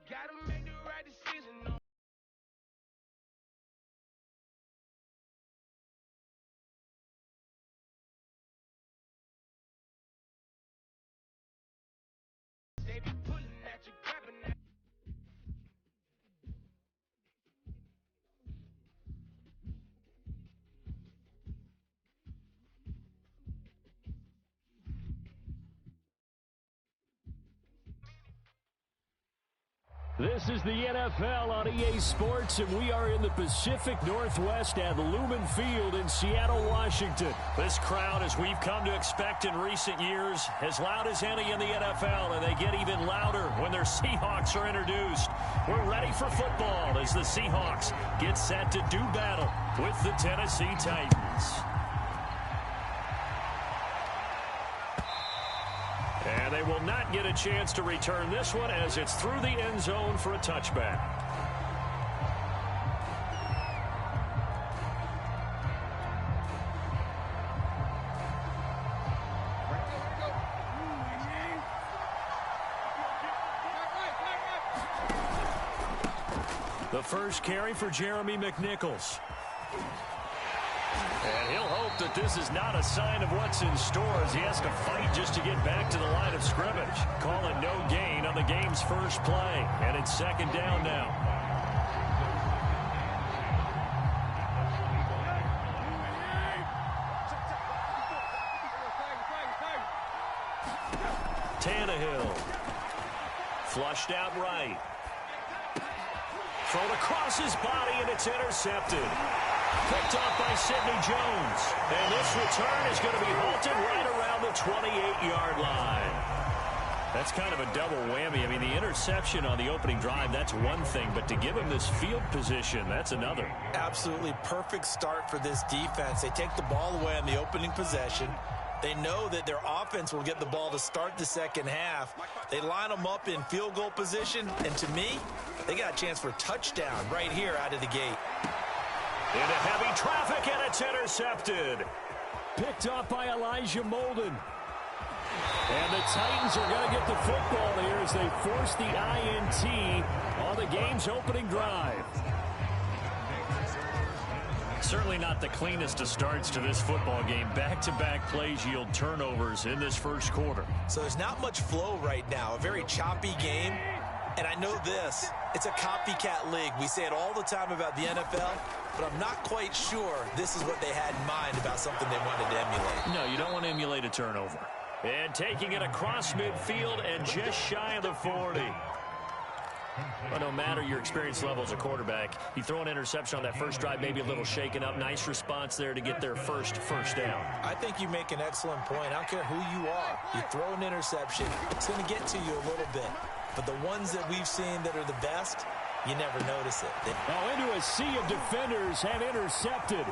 Gotta make the right decision. They be pulling at you, grabbing at you. This is the NFL on EA Sports, and we are in the Pacific Northwest at Lumen Field in Seattle, Washington. This crowd, as we've come to expect in recent years, as loud as any in the NFL, and they get even louder when their Seahawks are introduced. We're ready for football as the Seahawks get set to do battle with the Tennessee Titans. And they will not get a chance to return this one as it's through the end zone for a touchback. The first carry for Jeremy McNichols. And he'll hope that this is not a sign of what's in store as he has to fight just to get back to the line of scrimmage. Call it no gain on the game's first play. And it's second down now. Tannehill. Flushed out right. Thrown across his body, and it's intercepted. Picked off by Sidney Jones. And this return is going to be halted right around the 28-yard line. That's kind of a double whammy. I mean, the interception on the opening drive, that's one thing. But to give him this field position, that's another. Absolutely perfect start for this defense. They take the ball away on the opening possession. They know that their offense will get the ball to start the second half. They line them up in field goal position. And to me, they got a chance for a touchdown right here out of the gate. Into heavy traffic, and it's intercepted. Picked off by Elijah Molden. And the Titans are going to get the football here as they force the INT on the game's opening drive. Certainly not the cleanest of starts to this football game. Back-to-back plays yield turnovers in this first quarter. So there's not much flow right now. A very choppy game. And I know this. It's a copycat league. We say it all the time about the NFL, but I'm not quite sure this is what they had in mind about something they wanted to emulate. No, you don't want to emulate a turnover. And taking it across midfield and just shy of the 40. Well, no matter your experience level as a quarterback, you throw an interception on that first drive, maybe a little shaken up. Nice response there to get their first down. I think you make an excellent point. I don't care who you are. You throw an interception, it's going to get to you a little bit. But the ones that we've seen that are the best, you never notice it. Now into a sea of defenders and intercepted.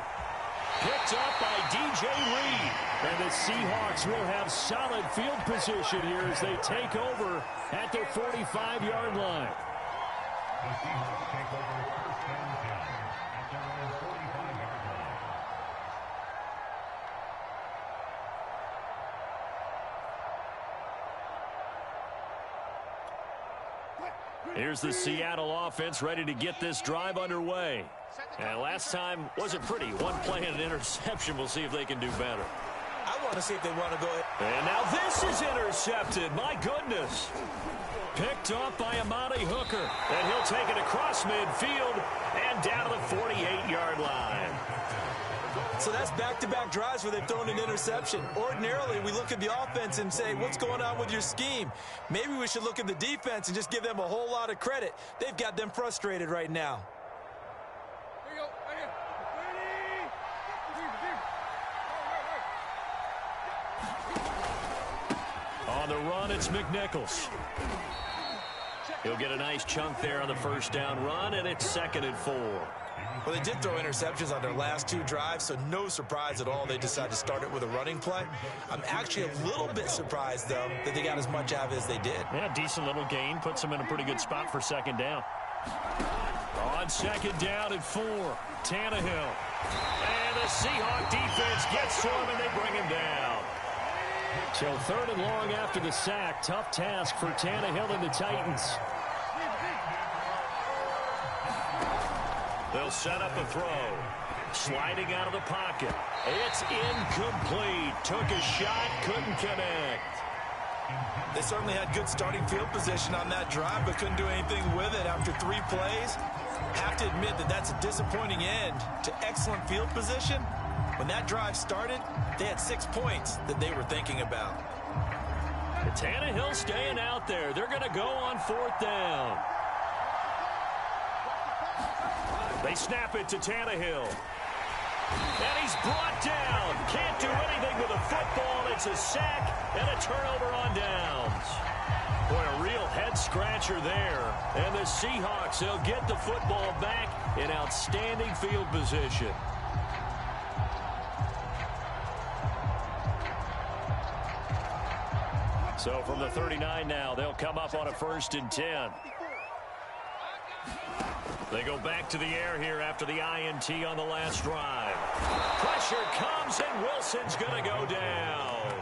Picked up by DJ Reed. And the Seahawks will have solid field position here as they take over at their 45-yard line. The Seahawks take over first and 10 at their own 45-yard line. Here's the Seattle offense ready to get this drive underway. And last time wasn't pretty. One play and an interception. We'll see if they can do better. I want to see if they want to go ahead. And now this is intercepted. My goodness. Picked off by Amani Hooker. And he'll take it across midfield and down to the 48-yard line. So that's back-to-back drives where they've thrown an interception. Ordinarily, we look at the offense and say, what's going on with your scheme? Maybe we should look at the defense and just give them a whole lot of credit. They've got them frustrated right now. On the run, it's McNichols. He'll get a nice chunk there on the first down run, and it's 2nd and 4. Well, they did throw interceptions on their last two drives, so no surprise at all they decided to start it with a running play. I'm actually a little bit surprised, though, that they got as much out of it as they did. Yeah, decent little gain. Puts them in a pretty good spot for 2nd down. On 2nd down and 4, Tannehill. And the Seahawk defense gets to him, and they bring him down. So 3rd and long after the sack. Tough task for Tannehill and the Titans. They'll set up a throw. Sliding out of the pocket. It's incomplete. Took a shot, couldn't connect. They certainly had good starting field position on that drive, but couldn't do anything with it after 3 plays. Have to admit that that's a disappointing end to excellent field position. When that drive started, they had 6 points that they were thinking about. Tannehill staying out there. They're going to go on 4th down. They snap it to Tannehill. And he's brought down. Can't do anything with a football. It's a sack and a turnover on downs. Boy, a real head-scratcher there. And the Seahawks, they'll get the football back in outstanding field position. So from the 39 now, they'll come up on a 1st and 10. They go back to the air here after the INT on the last drive. Pressure comes, and Wilson's going to go down.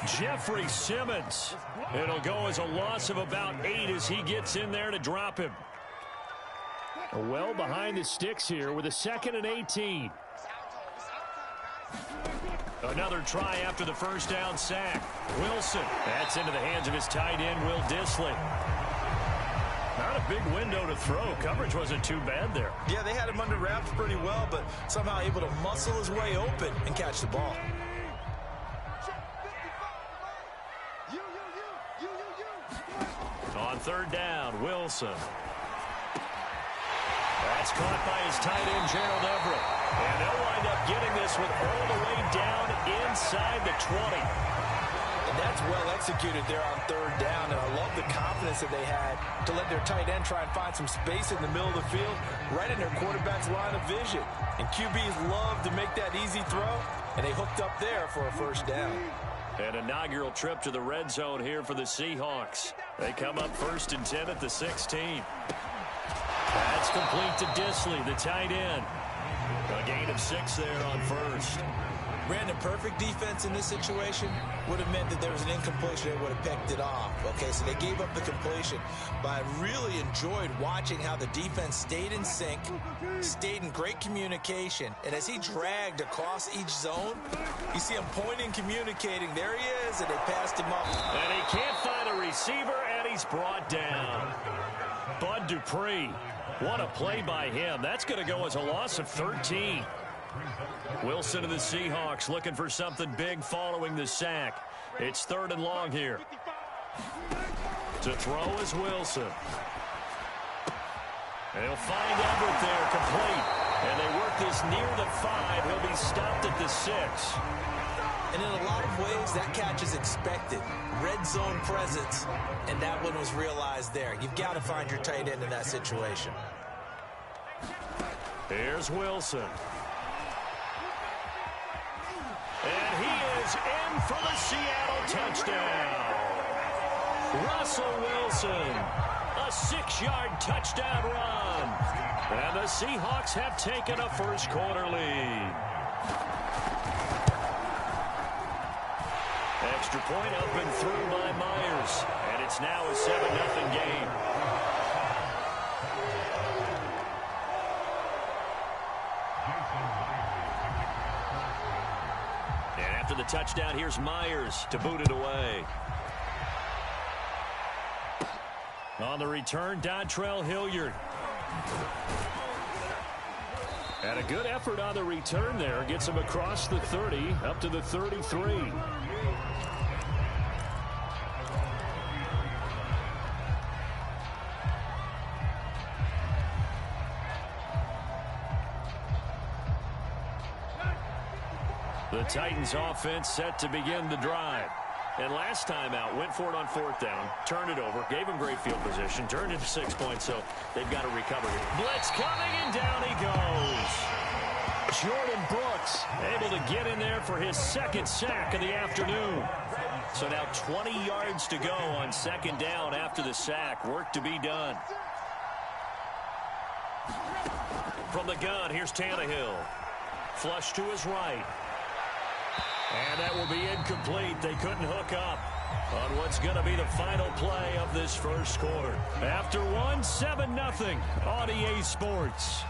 Jeffrey Simmons. It'll go as a loss of about 8 as he gets in there to drop him. Well behind the sticks here with a 2nd and 18. Another try after the 1st down sack. Wilson. That's into the hands of his tight end, Will Dissly. Not a big window to throw. Coverage wasn't too bad there. Yeah, they had him under wraps pretty well, but somehow able to muscle his way open and catch the ball. On 3rd down, Wilson. That's caught by his tight end, Gerald Everett. And they'll wind up getting this one all the way down inside the 20. And that's well executed there on 3rd down, and I love the confidence that they had to let their tight end try and find some space in the middle of the field, right in their quarterback's line of vision. And QBs love to make that easy throw, and they hooked up there for a 1st down. An inaugural trip to the red zone here for the Seahawks. They come up 1st and 10 at the 16. That's complete to Dissly, the tight end. A gain of 6 there on 1st. Brandon, perfect defense in this situation would have meant that there was an incompletion. They would have picked it off. Okay, so they gave up the completion. But I really enjoyed watching how the defense stayed in sync, stayed in great communication. And as he dragged across each zone, you see him pointing, communicating. There he is, and they passed him up. And he can't find a receiver, and he's brought down. Bud Dupree. What a play by him. That's going to go as a loss of 13. Wilson and the Seahawks looking for something big following the sack. It's 3rd and long here. To throw is Wilson. And he'll find Everett there complete. And they work this near the 5. He'll be stopped at the 6. And in a lot of ways, that catch is expected. Red zone presence, and that one was realized there. You've got to find your tight end in that situation. Here's Wilson. And he is in for the Seattle touchdown. Russell Wilson, a 6-yard touchdown run. And the Seahawks have taken a 1st quarter lead. Extra point up and through by Myers. And it's now a 7-0 game. And after the touchdown, here's Myers to boot it away. On the return, Dontrell Hilliard. And a good effort on the return there. Gets him across the 30, up to the 33. The Titans offense set to begin the drive. And last time out, went for it on 4th down, turned it over, gave him great field position, turned it to 6 points, so they've got to recover here. Blitz coming, and down he goes. Jordan Brooks able to get in there for his 2nd sack of the afternoon. So now 20 yards to go on 2nd down after the sack. Work to be done. From the gun, here's Tannehill. Flush to his right. And that will be incomplete. They couldn't hook up. on what's going to be the final play of this first quarter. After one, 7-0 on EA Sports.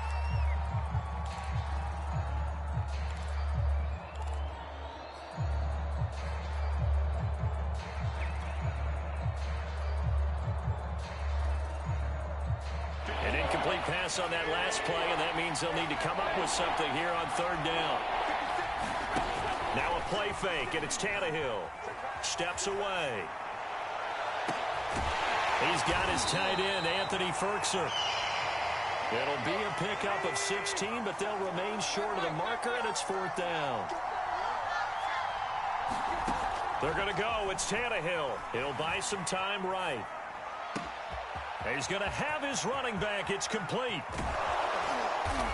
An incomplete pass on that last play, and that means they'll need to come up with something here on third down. Now a play fake, and it's Tannehill. Steps away. He's got his tight end, Anthony Ferkser. It'll be a pickup of 16, but they'll remain short of the marker, and it's fourth down. They're going to go. It's Tannehill. He'll buy some time right. He's going to have his running back. It's complete.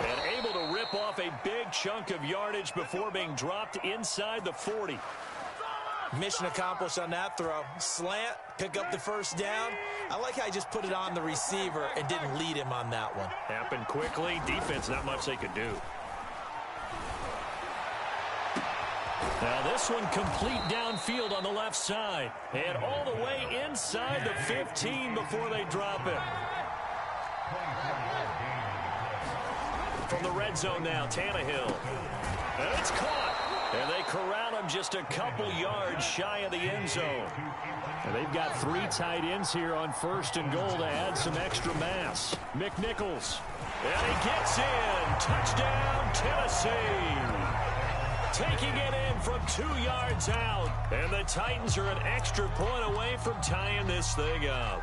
And able to rip off a big chunk of yardage before being dropped inside the 40. Mission accomplished on that throw. Slant, pick up the first down. I like how he just put it on the receiver and didn't lead him on that one. Happened quickly. Defense, not much they could do. Now this one complete downfield on the left side. And all the way inside the 15 before they drop it. From the red zone now, Tannehill. And it's caught. And they corral him just a couple yards shy of the end zone. And they've got 3 tight ends here on first and goal to add some extra mass. McNichols. And he gets in. Touchdown, Tennessee. Taking it in from 2 yards out. And the Titans are an extra point away from tying this thing up.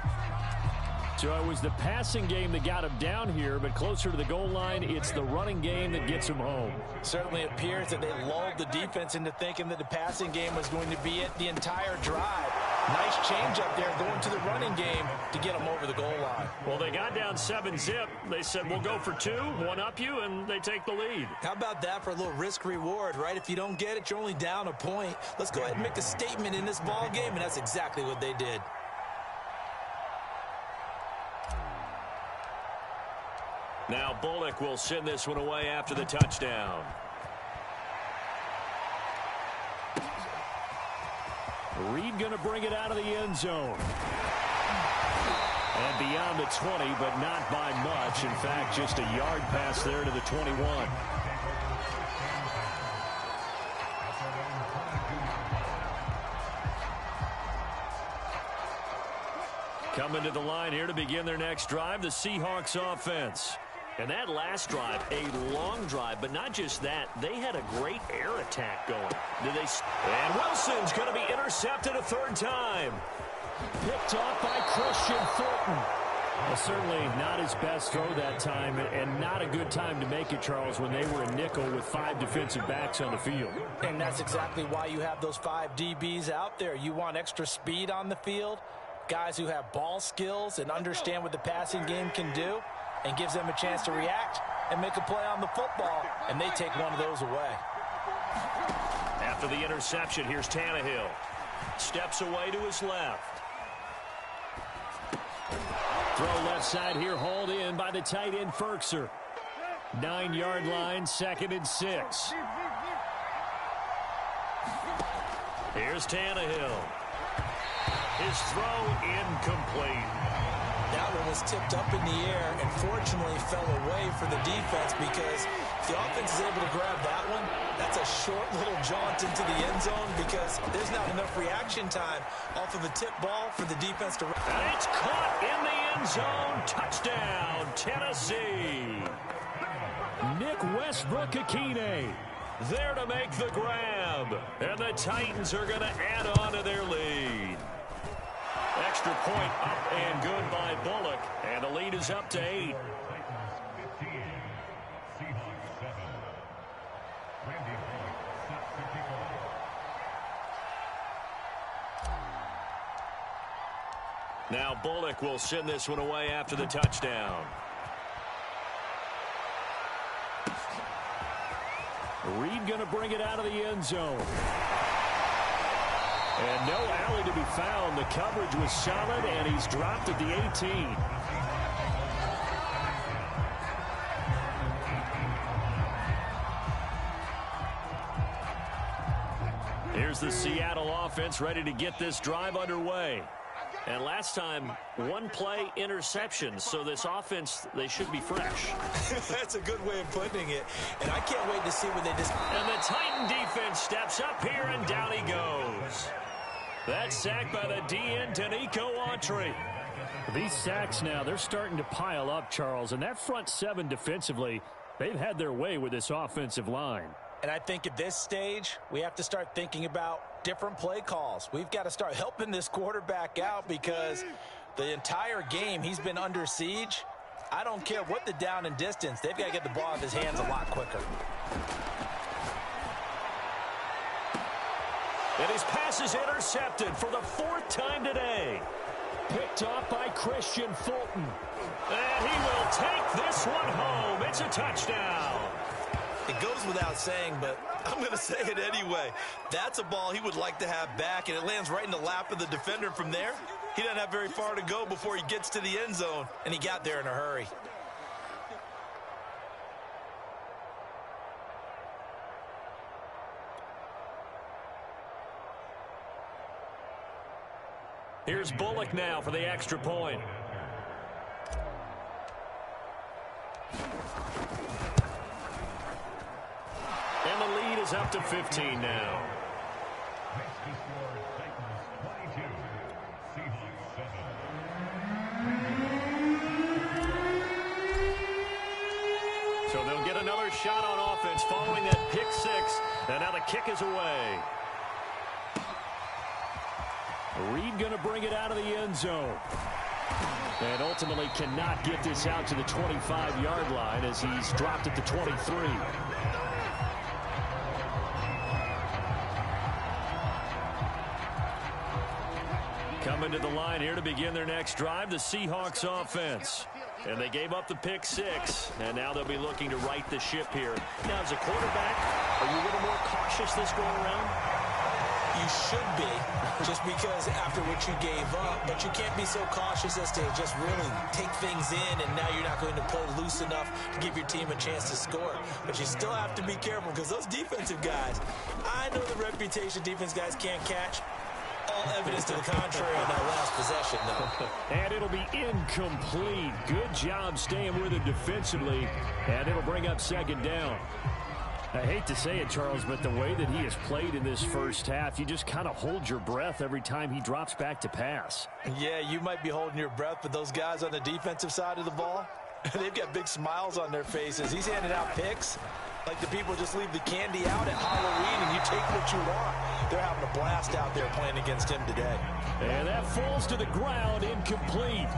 So it was the passing game that got him down here, but closer to the goal line, it's the running game that gets him home. Certainly appears that they lulled the defense into thinking that the passing game was going to be it the entire drive. Nice change up there going to the running game to get them over the goal line. Well, they got down 7-zip. They said, we'll go for 2, one up you, and they take the lead. How about that for a little risk-reward, right? If you don't get it, you're only down a point. Let's go ahead and make a statement in this ball game, and that's exactly what they did. Now Bullock will send this one away after the touchdown. Reed going to bring it out of the end zone. And beyond the 20, but not by much. In fact, just a yard pass there to the 21. Coming to the line here to begin their next drive, the Seahawks offense. And that last drive, a long drive, but not just that. They had a great air attack going. And Wilson's going to be intercepted a third time. Picked off by Christian Fulton. Well, certainly not his best throw that time, and not a good time to make it, Charles, when they were a nickel with 5 defensive backs on the field. And that's exactly why you have those 5 DBs out there. You want extra speed on the field, guys who have ball skills and understand what the passing game can do, and gives them a chance to react and make a play on the football, and they take one of those away. After the interception, here's Tannehill. Steps away to his left. Throw left side here, hauled in by the tight end Ferkser. 9-yard line, 2nd and 6. Here's Tannehill. His throw incomplete. That one was tipped up in the air and fortunately fell away for the defense, because if the offense is able to grab that one, that's a short little jaunt into the end zone, because there's not enough reaction time off of a tip ball for the defense to... And it's caught in the end zone. Touchdown, Tennessee. Nick Westbrook-Akine there to make the grab. And the Titans are going to add on to their lead. Extra point up and good by Bullock. And the lead is up to 8. Now Bullock will send this one away after the touchdown. Reed going to bring it out of the end zone. And no alley to be found. The coverage was solid, and he's dropped at the 18. Here's the Seattle offense ready to get this drive underway. And last time, one play interception. So this offense, they should be fresh. That's a good way of putting it. And I can't wait to see when they just... And the Titan defense steps up here, and down he goes. That's sacked by the DN, Danico Autry. These sacks now, they're starting to pile up, Charles. And that front seven defensively, they've had their way with this offensive line. And I think at this stage, we have to start thinking about different play calls. We've got to start helping this quarterback out because the entire game he's been under siege. I don't care what the down and distance. They've got to get the ball out of his hands a lot quicker. And his pass is intercepted for the fourth time today. Picked off by Christian Fulton. And he will take this one home. It's a touchdown. It goes without saying, but I'm going to say it anyway. That's a ball he would like to have back, and it lands right in the lap of the defender from there. He doesn't have very far to go before he gets to the end zone, and he got there in a hurry. Here's Bullock now for the extra point. And the lead is up to 15 now. Next to score, Titans 22, Seahawks 7. So they'll get another shot on offense following that pick six. And now the kick is away. Reed going to bring it out of the end zone. And ultimately cannot get this out to the 25-yard line as he's dropped at the 23. Coming to the line here to begin their next drive, the Seahawks offense. And they gave up the pick six, and now they'll be looking to right the ship here. Now, as a quarterback, are you a little more cautious this go around? You should be, just because after what you gave up, but you can't be so cautious as to just really take things in, and now you're not going to play loose enough to give your team a chance to score. But you still have to be careful because those defensive guys, I know the reputation defense guys can't catch. All evidence to the contrary on that last possession, though. And it'll be incomplete. Good job staying with it defensively, and it'll bring up second down. I hate to say it, Charles, but the way that he has played in this first half, you just kind of hold your breath every time he drops back to pass. Yeah, you might be holding your breath, but those guys on the defensive side of the ball, they've got big smiles on their faces. He's handing out picks like the people just leave the candy out at Halloween and you take what you want. They're having a blast out there playing against him today. And that falls to the ground, incomplete.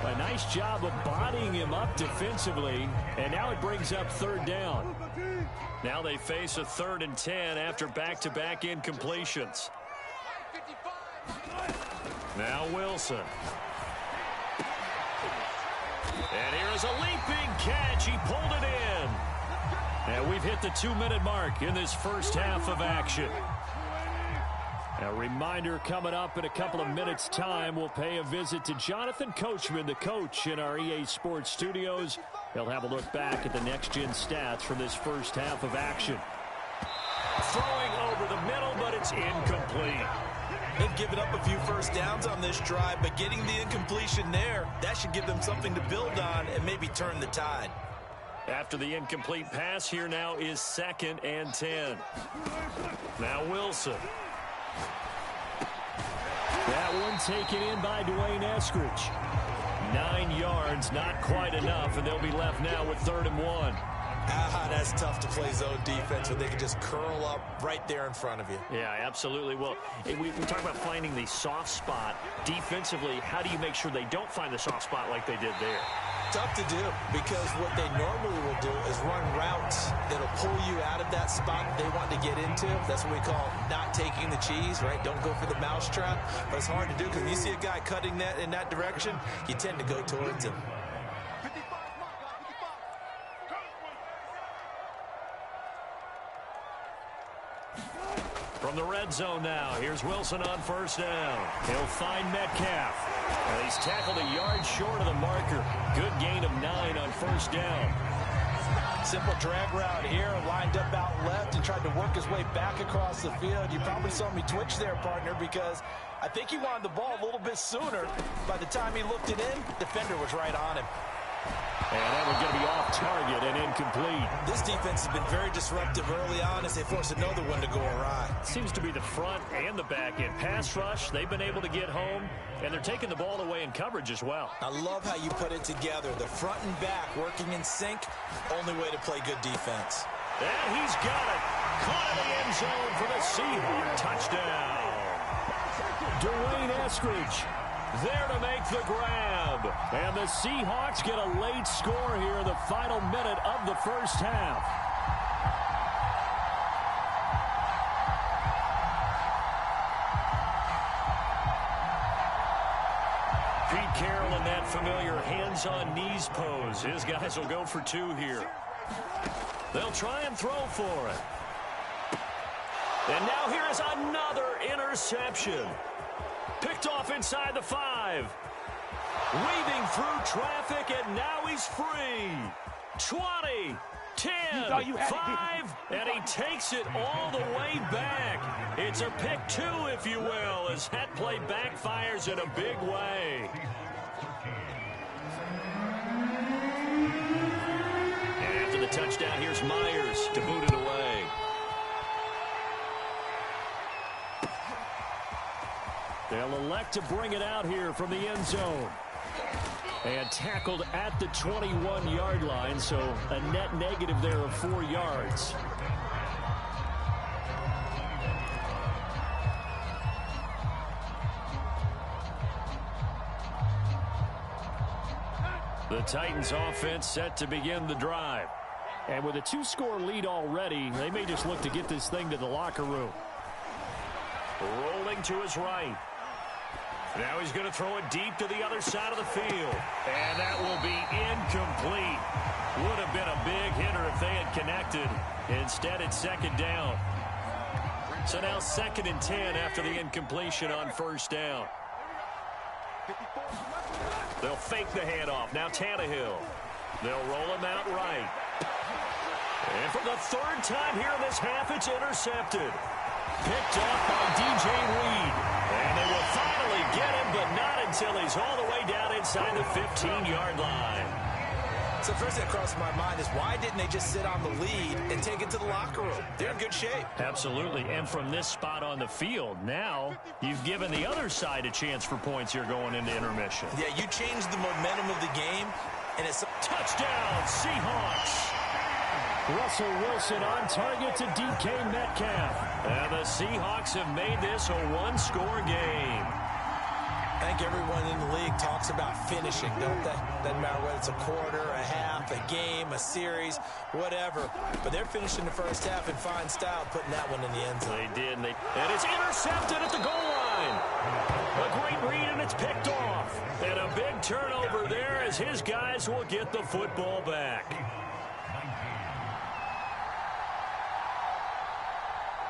A nice job of bodying him up defensively, and now it brings up third down. Now they face a 3rd and 10 after back-to-back incompletions. Now Wilson. And here's a leaping catch. He pulled it in. And we've hit the 2-minute mark in this first half of action. A reminder coming up in a couple of minutes' time, we'll pay a visit to Jonathan Coachman, the coach in our EA Sports studios. He'll have a look back at the next-gen stats from this first half of action. Throwing over the middle, but it's incomplete. They've given up a few first downs on this drive, but getting the incompletion there, that should give them something to build on and maybe turn the tide. After the incomplete pass, here now is 2nd and 10. Now Wilson. That one taken in by Dwayne Eskridge. 9 yards, not quite enough, and they'll be left now with 3rd and 1. That's tough to play zone defense when they can just curl up right there in front of you. Yeah, absolutely. Well, we talk about finding the soft spot. Defensively, how do you make sure they don't find the soft spot like they did there? Tough to do because what they normally will do is run routes that'll pull you out of that spot they want to get into. That's what we call not taking the cheese, right? Don't go for the mousetrap. But it's hard to do because when you see a guy cutting that in that direction, you tend to go towards him. From the red zone now, here's Wilson on first down. He'll find Metcalf. Well, he's tackled a yard short of the marker. Good gain of 9 on first down. Simple drag route here, lined up out left and tried to work his way back across the field. You probably saw me twitch there, partner, because I think he wanted the ball a little bit sooner. By the time he looked it in, defender was right on him. And that one's going to be off target and incomplete. This defense has been very disruptive early on as they force another one to go awry. Seems to be the front and the back end. Pass rush, they've been able to get home, and they're taking the ball away in coverage as well. I love how you put it together. The front and back working in sync, only way to play good defense. And he's got it. Caught in the end zone for the Seahawks. Touchdown. Dwayne Eskridge there to make the grab. And the Seahawks get a late score here in the final minute of the first half. Pete Carroll in that familiar hands-on knees pose. His guys will go for two here. They'll try and throw for it. And now here is another interception. Picked off inside the 5. Weaving through traffic, and now he's free. 20, 10, 5, and he takes it all the way back. It's a pick 2, if you will, as that play backfires in a big way. And after the touchdown, here's Myers to boot it away. They'll elect to bring it out here from the end zone. And tackled at the 21-yard line, so a net negative there of 4 yards. The Titans offense set to begin the drive. And with a 2-score lead already, they may just look to get this thing to the locker room. Rolling to his right. Now he's going to throw it deep to the other side of the field. And that will be incomplete. Would have been a big hitter if they had connected. Instead, it's second down. So now 2nd and 10 after the incompletion on first down. They'll fake the handoff. Now Tannehill. They'll roll him out right. And for the 3rd time here in this half, it's intercepted. Picked off by DJ Reed. And they will finally get him, but not until he's all the way down inside the 15-yard line. So first thing that crossed my mind is why didn't they just sit on the lead and take it to the locker room? They're in good shape. Absolutely. And from this spot on the field, now you've given the other side a chance for points here going into intermission. Yeah, you changed the momentum of the game, and it's touchdown, Seahawks. Russell Wilson on target to DK Metcalf. And the Seahawks have made this a 1-score game. I think everyone in the league talks about finishing, don't they? Doesn't matter whether it's a quarter, a half, a game, a series, whatever. But they're finishing the first half in fine style, putting that one in the end zone. They did, and it's intercepted at the goal line. A great read, and it's picked off. And a big turnover there as his guys will get the football back.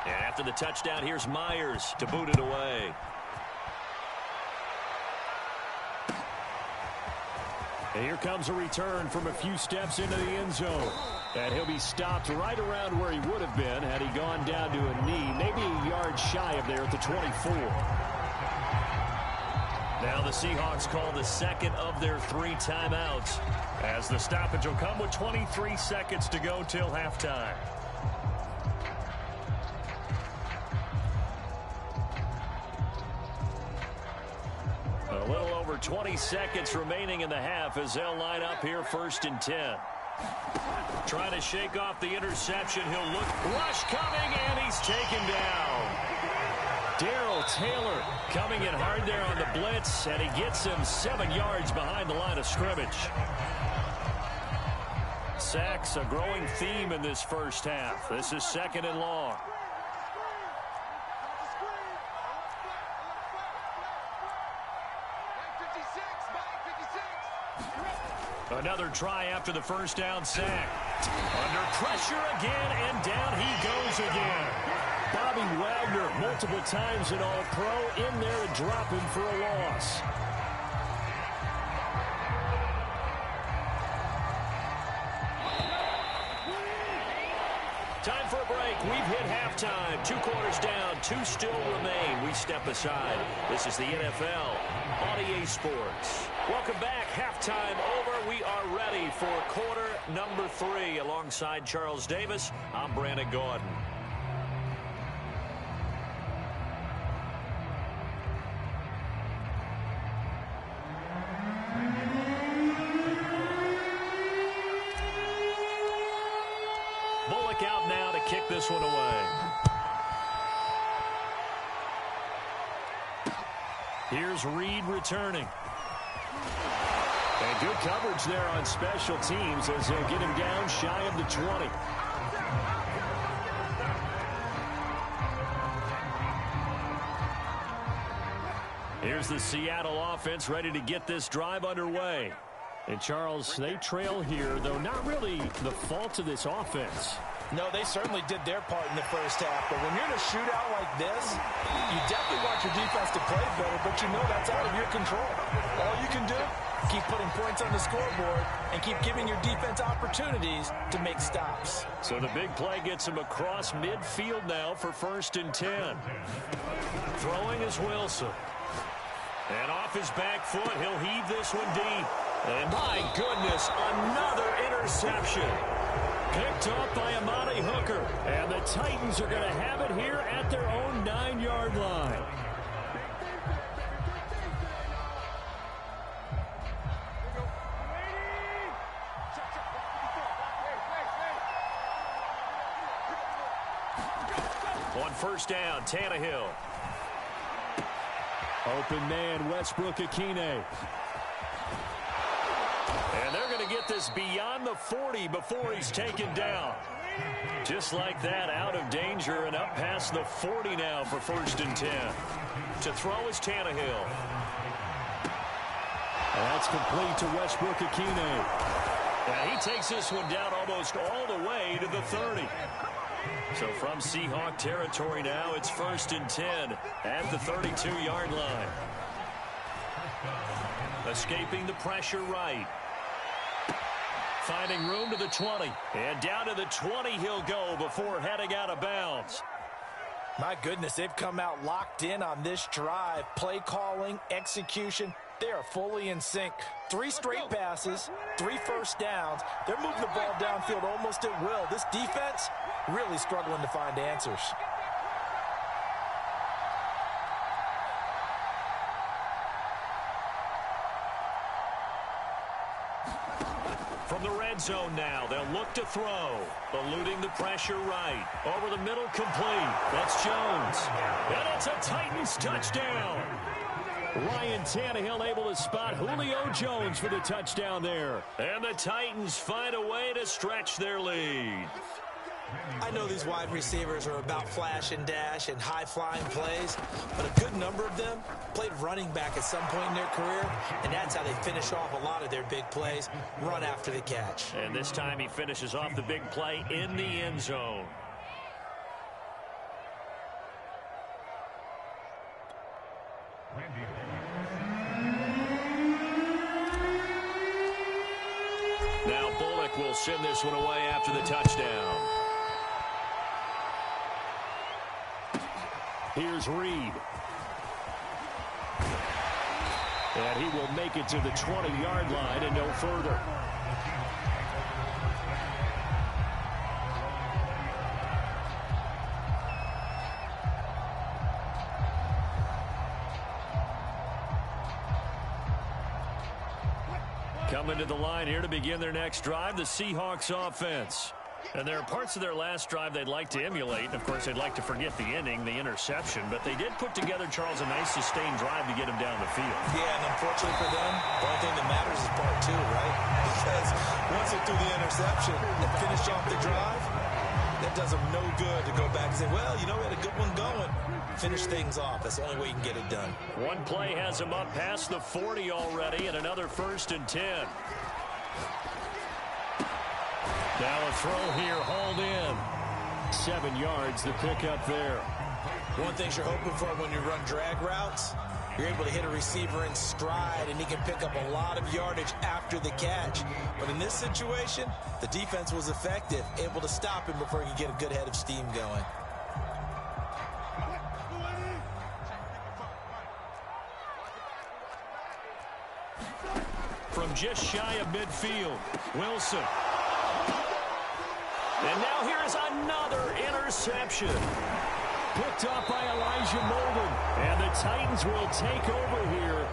And after the touchdown, here's Myers to boot it away. And here comes a return from a few steps into the end zone. And he'll be stopped right around where he would have been had he gone down to a knee, maybe a yard shy of there at the 24. Now the Seahawks call the 2nd of their 3 timeouts, as the stoppage will come with 23 seconds to go till halftime. A little over 20 seconds remaining in the half as they'll line up here 1st and 10. Trying to shake off the interception. He'll look. Rush coming, and he's taken down. Darrell Taylor coming in hard there on the blitz, and he gets him 7 yards behind the line of scrimmage. Sacks, a growing theme in this first half. This is 2nd and long. Another try after the first down sack. Under pressure again, and down he goes again. Bobby Wagner, multiple times an All-Pro, in there to drop him for a loss. Time for a break. We've hit halftime. 2 quarters down. 2 still remain. We step aside. This is the NFL on EA Sports. Welcome back. Halftime over. We are ready for quarter number 3. Alongside Charles Davis, I'm Brandon Gordon. Out now to kick this one away. Here's Reed returning. And good coverage there on special teams as they'll get him down shy of the 20. Here's the Seattle offense ready to get this drive underway. And, Charles, they trail here, though not really the fault of this offense. No, they certainly did their part in the first half. But when you're in a shootout like this, you definitely want your defense to play better, but you know that's out of your control. All you can do, keep putting points on the scoreboard and keep giving your defense opportunities to make stops. So the big play gets him across midfield now for 1st and 10. Throwing is Wilson. And off his back foot, he'll heave this one deep. And my goodness, another interception. Picked off by Amani Hooker. And the Titans are going to have it here at their own 9-yard line. On 1st down, Tannehill. Open man, Westbrook-Ikhine. And they're going to get this beyond the 40 before he's taken down. Just like that, out of danger and up past the 40 now for 1st and 10. To throw is Tannehill. That's complete to Westbrook-Ikhine. And he takes this one down almost all the way to the 30. So from Seahawk territory now, it's 1st and 10 at the 32-yard line. Escaping the pressure right. Finding room to the 20. And down to the 20 he'll go before heading out of bounds. My goodness, they've come out locked in on this drive. Play calling, execution, they are fully in sync. 3 straight passes, 3 first downs. They're moving the ball downfield almost at will. This defense really struggling to find answers. From the red zone now, they'll look to throw. Eluding the pressure right. Over the middle, complete. That's Jones. And it's a Titans touchdown. Ryan Tannehill able to spot Julio Jones for the touchdown there. And the Titans find a way to stretch their lead. I know these wide receivers are about flash and dash and high-flying plays, but a good number of them played running back at some point in their career, and that's how they finish off a lot of their big plays, run after the catch. And this time he finishes off the big play in the end zone. Now Bullock will send this one away after the touchdown. Here's Reed. And he will make it to the 20-yard line and no further. Coming to the line here to begin their next drive, the Seahawks offense. And there are parts of their last drive they'd like to emulate. And, of course, they'd like to forget the ending, the interception. But they did put together, Charles, a nice sustained drive to get him down the field. Yeah, and unfortunately for them, the only thing that matters is part 2, right? Because once they threw the interception and finished off the drive, that does them no good to go back and say, well, you know, we had a good one going. Finish things off. That's the only way you can get it done. One play has him up past the 40 already, and another 1st and 10. Now a throw here, hauled in. 7 yards, the pickup there. One thing you're hoping for when you run drag routes You're able to hit a receiver in stride, and he can pick up a lot of yardage after the catch. But in this situation, the defense was effective, able to stop him before he could get a good head of steam going. From just shy of midfield, Wilson. And now here is another interception. Picked up by Elijah Molden. And the Titans will take over here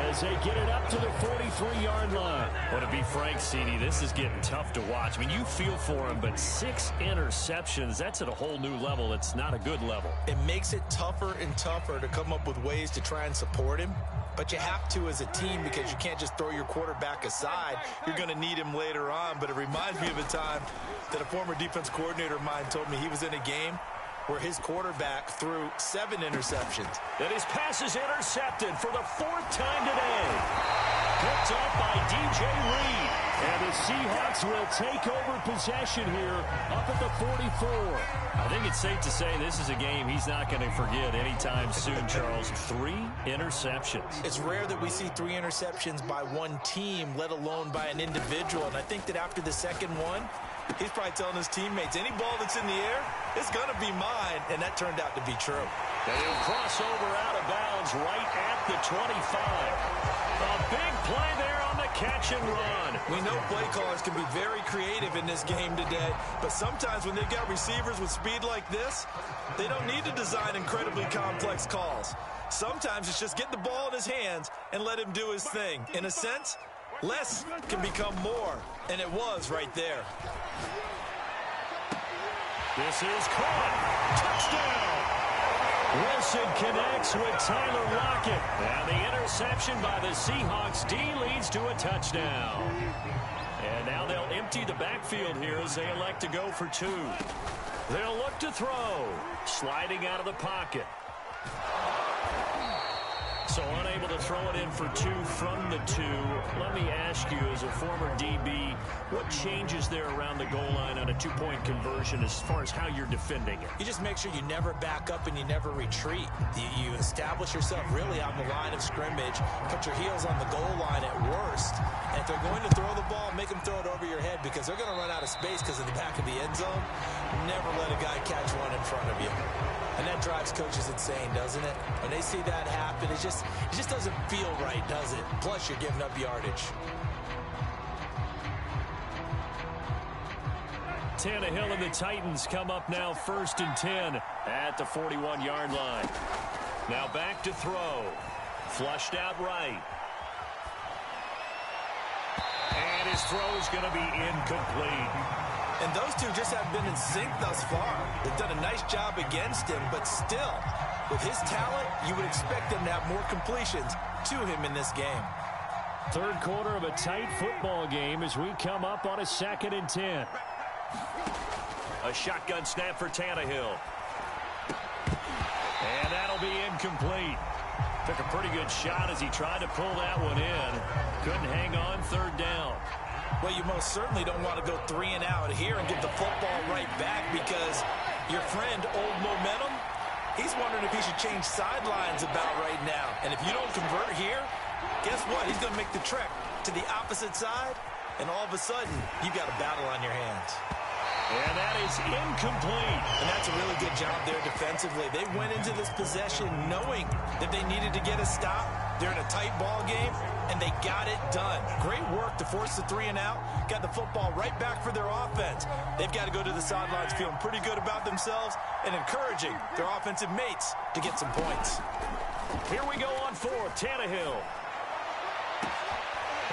as they get it up to the 43-yard line. Well, to be frank, CD, this is getting tough to watch. I mean, you feel for him, but 6 interceptions, that's at a whole new level. It's not a good level. It makes it tougher and tougher to come up with ways to try and support him. But you have to as a team because you can't just throw your quarterback aside. You're going to need him later on. But it reminds me of a time that a former defense coordinator of mine told me he was in a game where his quarterback threw 7 interceptions. And his pass is intercepted for the 4th time today. Picked up by DJ Reed. And the Seahawks will take over possession here up at the 44. I think it's safe to say this is a game he's not going to forget anytime soon, Charles. 3 interceptions. It's rare that we see 3 interceptions by one team, let alone by an individual. And I think that after the second one, he's probably telling his teammates, any ball that's in the air, it's going to be mine. And that turned out to be true. And he'll cross over out of bounds right at the 25. A big play there on the catch and run. We know play callers can be very creative in this game today, but sometimes when they've got receivers with speed like this, they don't need to design incredibly complex calls. Sometimes it's just get the ball in his hands and let him do his thing. In a sense, less can become more, and it was right there. This is caught. Touchdown. Wilson connects with Tyler Lockett. And the interception by the Seahawks D leads to a touchdown. And now they'll empty the backfield here as they elect to go for 2. They'll look to throw. Sliding out of the pocket. So unable to throw it in for 2 from the 2. Let me ask you, as a former DB, what changes there around the goal line on a 2-point conversion as far as how you're defending it? You just make sure you never back up and you never retreat. You establish yourself really on the line of scrimmage, put your heels on the goal line at worst. And if they're going to throw the ball, make them throw it over your head because they're going to run out of space because of the back of the end zone. Never let a guy catch one in front of you. And that drives coaches insane, doesn't it? When they see that happen, it just doesn't feel right, does it? Plus, you're giving up yardage. Tannehill and the Titans come up now 1st and 10 at the 41-yard line. Now back to throw. Flushed out right. And his throw is going to be incomplete. And those two just haven't been in sync thus far. They've done a nice job against him, but still, with his talent, you would expect them to have more completions to him in this game. 3rd quarter of a tight football game as we come up on a 2nd and 10. A shotgun snap for Tannehill. And that'll be incomplete. Took a pretty good shot as he tried to pull that one in. Couldn't hang on 3rd down. Well, you most certainly don't want to go 3 and out here and give the football right back because your friend, Old Momentum, he's wondering if he should change sidelines about right now. And if you don't convert here, guess what? He's going to make the trek to the opposite side, and all of a sudden, you've got a battle on your hands. And that is incomplete. And that's a really good job there defensively. They went into this possession knowing that they needed to get a stop. They're in a tight ball game, and they got it done. Great work to force the 3 and out. Got the football right back for their offense. They've got to go to the sidelines feeling pretty good about themselves and encouraging their offensive mates to get some points. Here we go on 4th. Tannehill.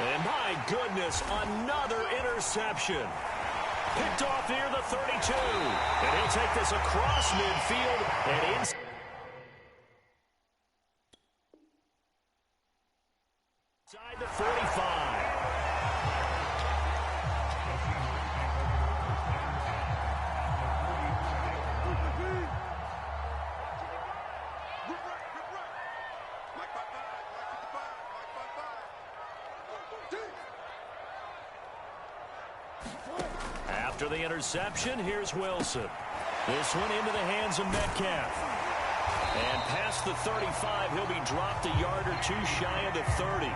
And my goodness, another interception. Picked off near the 32. And he'll take this across midfield and inside the 45. After the interception, here's Wilson. This one into the hands of Metcalf. And past the 35, he'll be dropped a yard or two shy of the 30.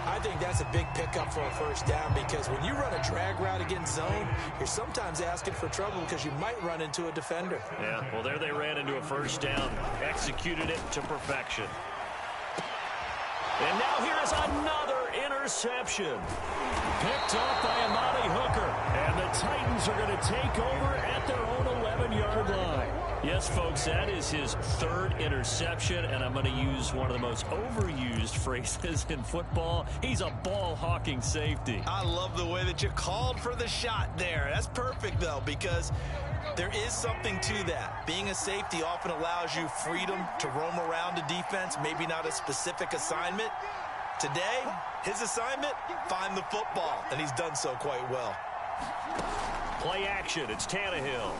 I think that's a big pickup for a first down because when you run a drag route against zone, you're sometimes asking for trouble because you might run into a defender. Yeah, well, there they ran into a first down, executed it to perfection. And now here is another interception. Picked off by Amani Hooker. And the Titans are going to take over at their own 11-yard line. Yes, folks, that is his third interception, and I'm going to use one of the most overused phrases in football. He's a ball-hawking safety. I love the way that you called for the shot there. That's perfect, though, because there is something to that. Being a safety often allows you freedom to roam around a defense, maybe not a specific assignment. Today, his assignment, find the football, and he's done so quite well. Play action. It's Tannehill.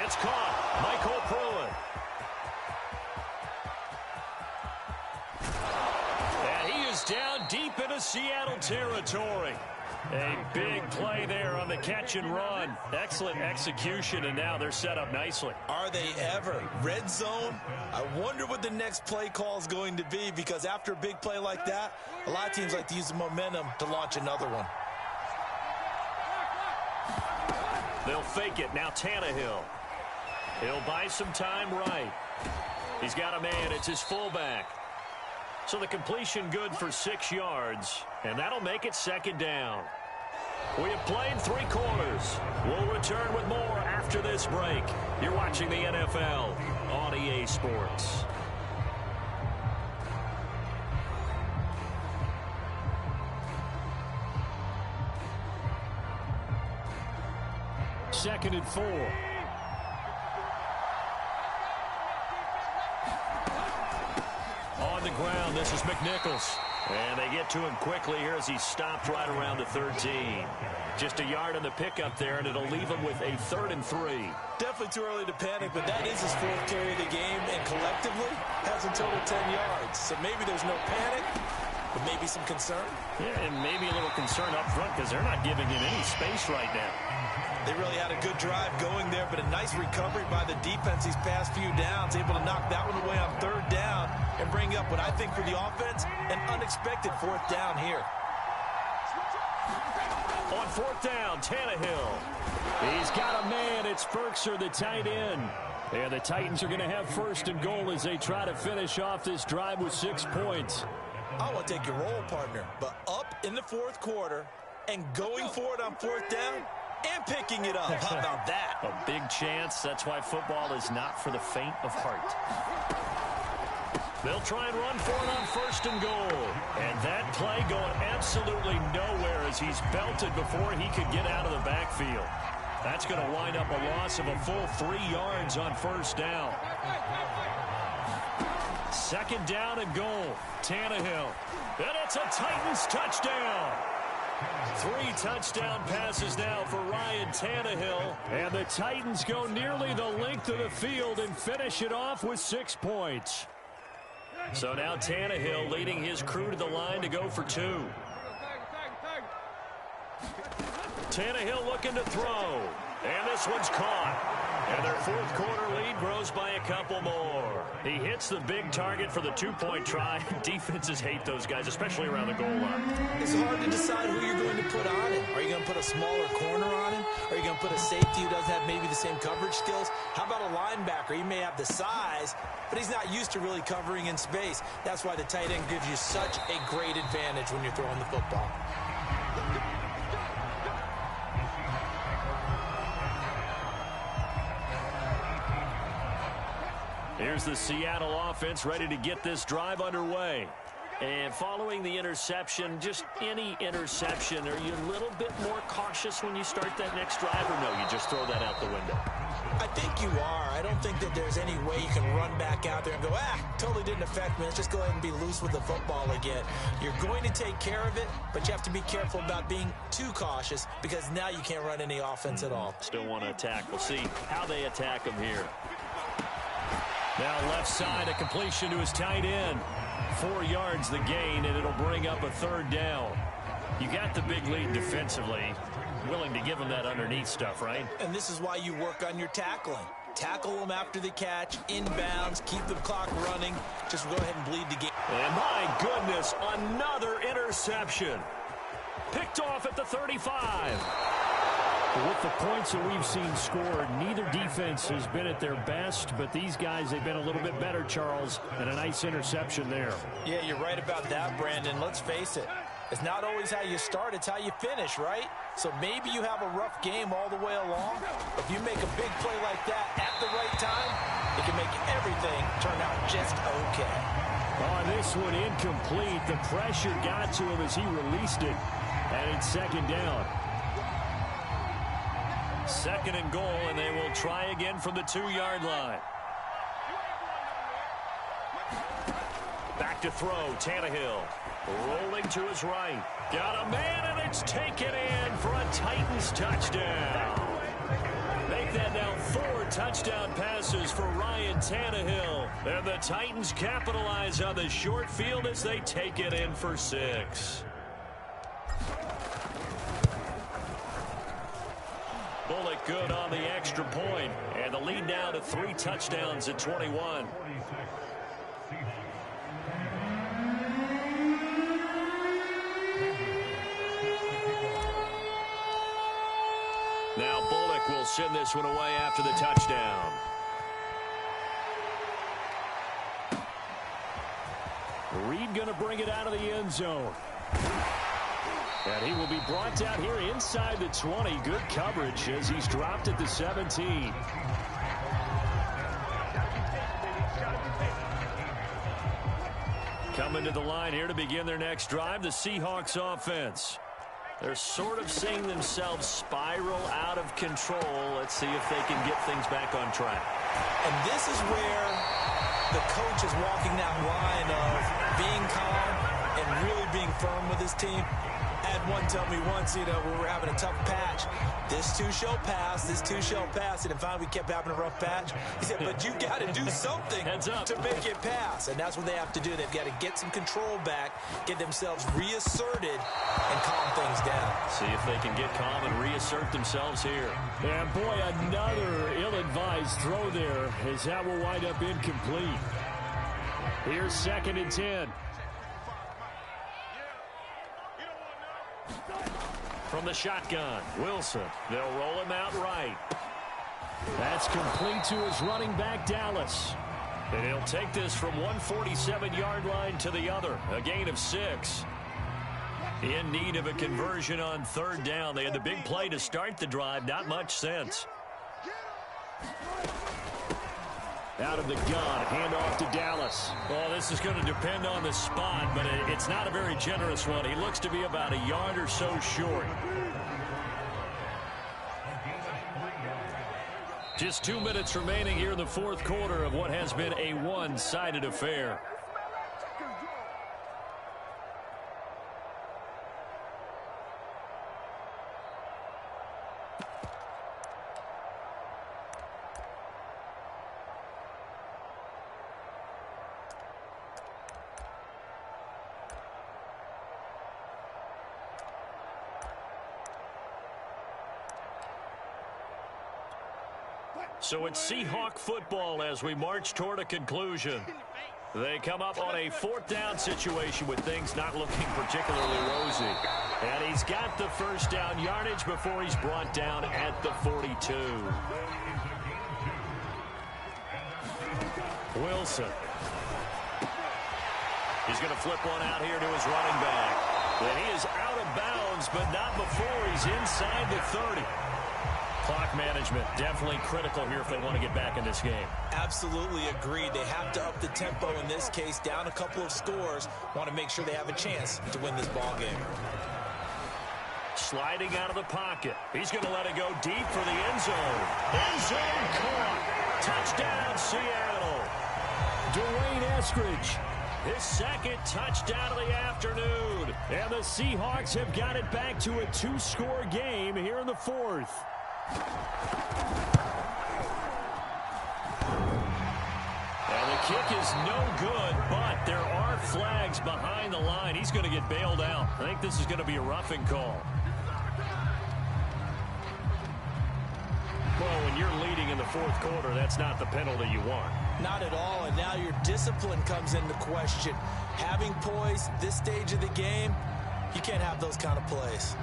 It's caught. Michael Pruitt. And he is down deep into Seattle territory. A big play there on the catch and run. Excellent execution, and now they're set up nicely. Are they ever? Red zone? I wonder what the next play call is going to be, because after a big play like that, a lot of teams like to use the momentum to launch another one. They'll fake it. Now Tannehill. He'll buy some time right. He's got a man. It's his fullback. So the completion good for 6 yards, and that'll make it second down. We have played 3 quarters. We'll return with more after this break. You're watching the NFL on EA Sports. Second and 4. On the ground, this is McNichols. And they get to him quickly here as he stopped right around the 13. Just a yard on the pickup there, and it'll leave him with a 3rd and 3. Definitely too early to panic, but that is his 4th carry of the game, and collectively has a total 10 yards. So maybe there's no panic, but maybe some concern. Yeah, and maybe a little concern up front because they're not giving him any space right now. They really had a good drive going there, but a nice recovery by the defense these past few downs, able to knock that one away on 3rd down and bring up what I think for the offense, an unexpected 4th down here. On 4th down, Tannehill. He's got a man. It's Ferkser, the tight end. And the Titans are going to have 1st and goal as they try to finish off this drive with 6 points. I want to take your role, partner, but up in the 4th quarter and going for it on 4th down and picking it up. How about that? A big chance. That's why football is not for the faint of heart. They'll try and run for it on 1st and goal. And that play going absolutely nowhere as he's belted before he could get out of the backfield. That's going to wind up a loss of a full 3 yards on 1st down. 2nd down and goal. Tannehill. And it's a Titans touchdown. 3 touchdown passes now for Ryan Tannehill. And the Titans go nearly the length of the field and finish it off with 6 points. So now Tannehill leading his crew to the line to go for 2. Tannehill looking to throw. And this one's caught. And their 4th quarter lead grows by a couple more. He hits the big target for the 2-point try. Defenses hate those guys, especially around the goal line. It's hard to decide who you're going to put on him. Are you going to put a smaller corner on him? Are you going to put a safety who doesn't have maybe the same coverage skills? How about a linebacker? He may have the size, but he's not used to really covering in space. That's why the tight end gives you such a great advantage when you're throwing the football. Here's the Seattle offense ready to get this drive underway. And following the interception, just any interception, are you a little bit more cautious when you start that next drive, or no, you just throw that out the window? I think you are. I don't think that there's any way you can run back out there and go, totally didn't affect me. Let's just go ahead and be loose with the football again. You're going to take care of it, but you have to be careful about being too cautious because now you can't run any offense at all. Still want to attack. We'll see how they attack him here. Now left side, a completion to his tight end. 4 yards the gain, and it'll bring up a 3rd down. You got the big lead defensively. Willing to give him that underneath stuff, right? And this is why you work on your tackling. tackle them after the catch, inbounds, keep the clock running, just go ahead and bleed the game. And my goodness, another interception. Picked off at the 35. With the points that we've seen scored, neither defense has been at their best, but these guys, they've been a little bit better, Charles, and a nice interception there. Yeah, you're right about that, Brandon. Let's face it. It's not always how you start, it's how you finish, right? So maybe you have a rough game all the way along. If you make a big play like that at the right time, it can make everything turn out just okay. On this one, incomplete. The pressure got to him as he released it, and it's second down. Second and goal, and they will try again from the 2-yard line. Back to throw, Tannehill. Rolling to his right. Got a man, and it's taken in for a Titans touchdown. Make that now 4 touchdown passes for Ryan Tannehill. And the Titans capitalize on the short field as they take it in for 6. Bullock good on the extra point, and the lead now to 3 touchdowns at 21. Now Bullock will send this one away after the touchdown. Reed going to bring it out of the end zone. And he will be brought down here inside the 20. Good coverage as he's dropped at the 17. Coming to the line here to begin their next drive, the Seahawks offense. They're sort of seeing themselves spiral out of control. Let's see if they can get things back on track. And this is where the coach is walking that line of being calm and really being firm with his team. I had one tell me once, when we were having a tough patch, this too shall pass, this too shall pass. And finally we kept having a rough patch. He said, but you got to do something to make it pass. And that's what they have to do. They've got to get some control back, get themselves reasserted, and calm things down. See if they can get calm and reassert themselves here. And boy, another ill-advised throw there as that will wind up incomplete. Here's 2nd and 10. From the shotgun, Wilson. They'll roll him out right. That's complete to his running back, Dallas. And he'll take this from 147-yard line to the other. A gain of 6. In need of a conversion on 3rd down. They had the big play to start the drive. Not much sense. Out of the gun, handoff to Dallas. Well, this is going to depend on the spot, but it's not a very generous one. He looks to be about a yard or so short. Just 2 minutes remaining here in the 4th quarter of what has been a one-sided affair. So it's Seahawk football as we march toward a conclusion. They come up on a 4th down situation with things not looking particularly rosy. And he's got the 1st down yardage before he's brought down at the 42. Wilson. He's going to flip one out here to his running back. And he is out of bounds, but not before he's inside the 30. Clock management definitely critical here if they want to get back in this game. Absolutely agreed. They have to up the tempo in this case, down a couple of scores. Want to make sure they have a chance to win this ball game. Sliding out of the pocket. He's going to let it go deep for the end zone. End zone caught. Touchdown, Seattle. Dwayne Eskridge. His 2nd touchdown of the afternoon. And the Seahawks have got it back to a 2-score game here in the 4th. And the kick is no good, but there are flags behind the line. He's going to get bailed out. I think this is going to be a roughing call. Well, when you're leading in the fourth quarter, that's not the penalty you want. Not at all, and now your discipline comes into question. Having poise this stage of the game, you can't have those kind of plays.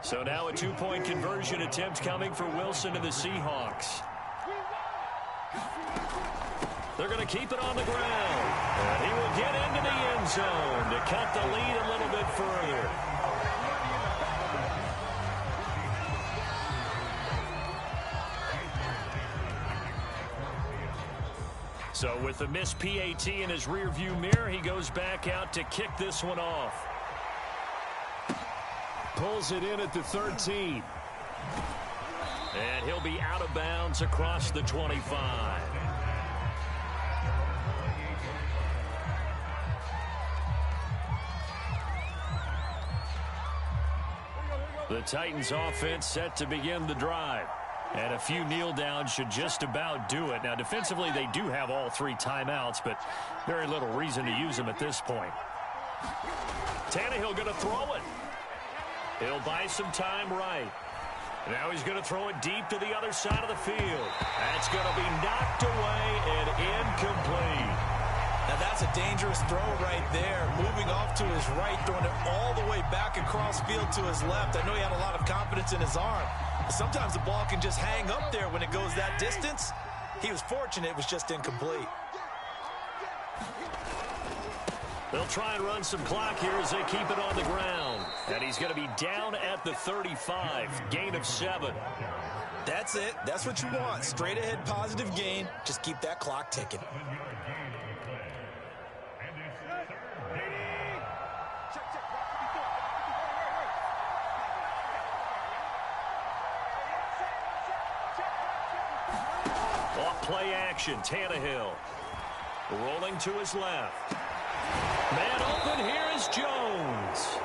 So now a two-point conversion attempt coming for Wilson and the Seahawks. They're going to keep it on the ground. And he will get into the end zone to cut the lead a little bit further. So with the missed PAT in his rearview mirror, he goes back out to kick this one off. Pulls it in at the 13. And he'll be out of bounds across the 25. The Titans offense set to begin the drive. And a few kneel downs should just about do it. Now, defensively, they do have all three timeouts, but very little reason to use them at this point. Tannehill going to throw it. He'll buy some time right. Now he's going to throw it deep to the other side of the field. That's going to be knocked away and incomplete. Now that's a dangerous throw right there. Moving off to his right, throwing it all the way back across field to his left. I know he had a lot of confidence in his arm. But sometimes the ball can just hang up there when it goes that distance. He was fortunate it was just incomplete. They'll try and run some clock here as they keep it on the ground. And he's going to be down at the 35. Gain of 7. That's it. That's what you want. Straight ahead positive gain. Just keep that clock ticking. Off play action. Tannehill rolling to his left. Man open, here is Jones.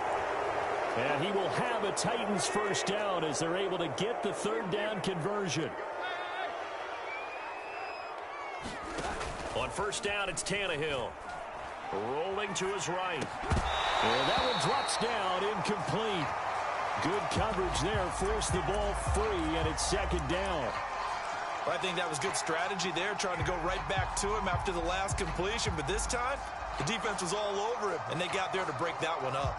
And he will have a Titans first down as they're able to get the third down conversion. On first down, it's Tannehill. Rolling to his right. And that one drops down, incomplete. Good coverage there, forced the ball free, and it's second down. Well, I think that was good strategy there, trying to go right back to him after the last completion. But this time, the defense was all over him, and they got there to break that one up.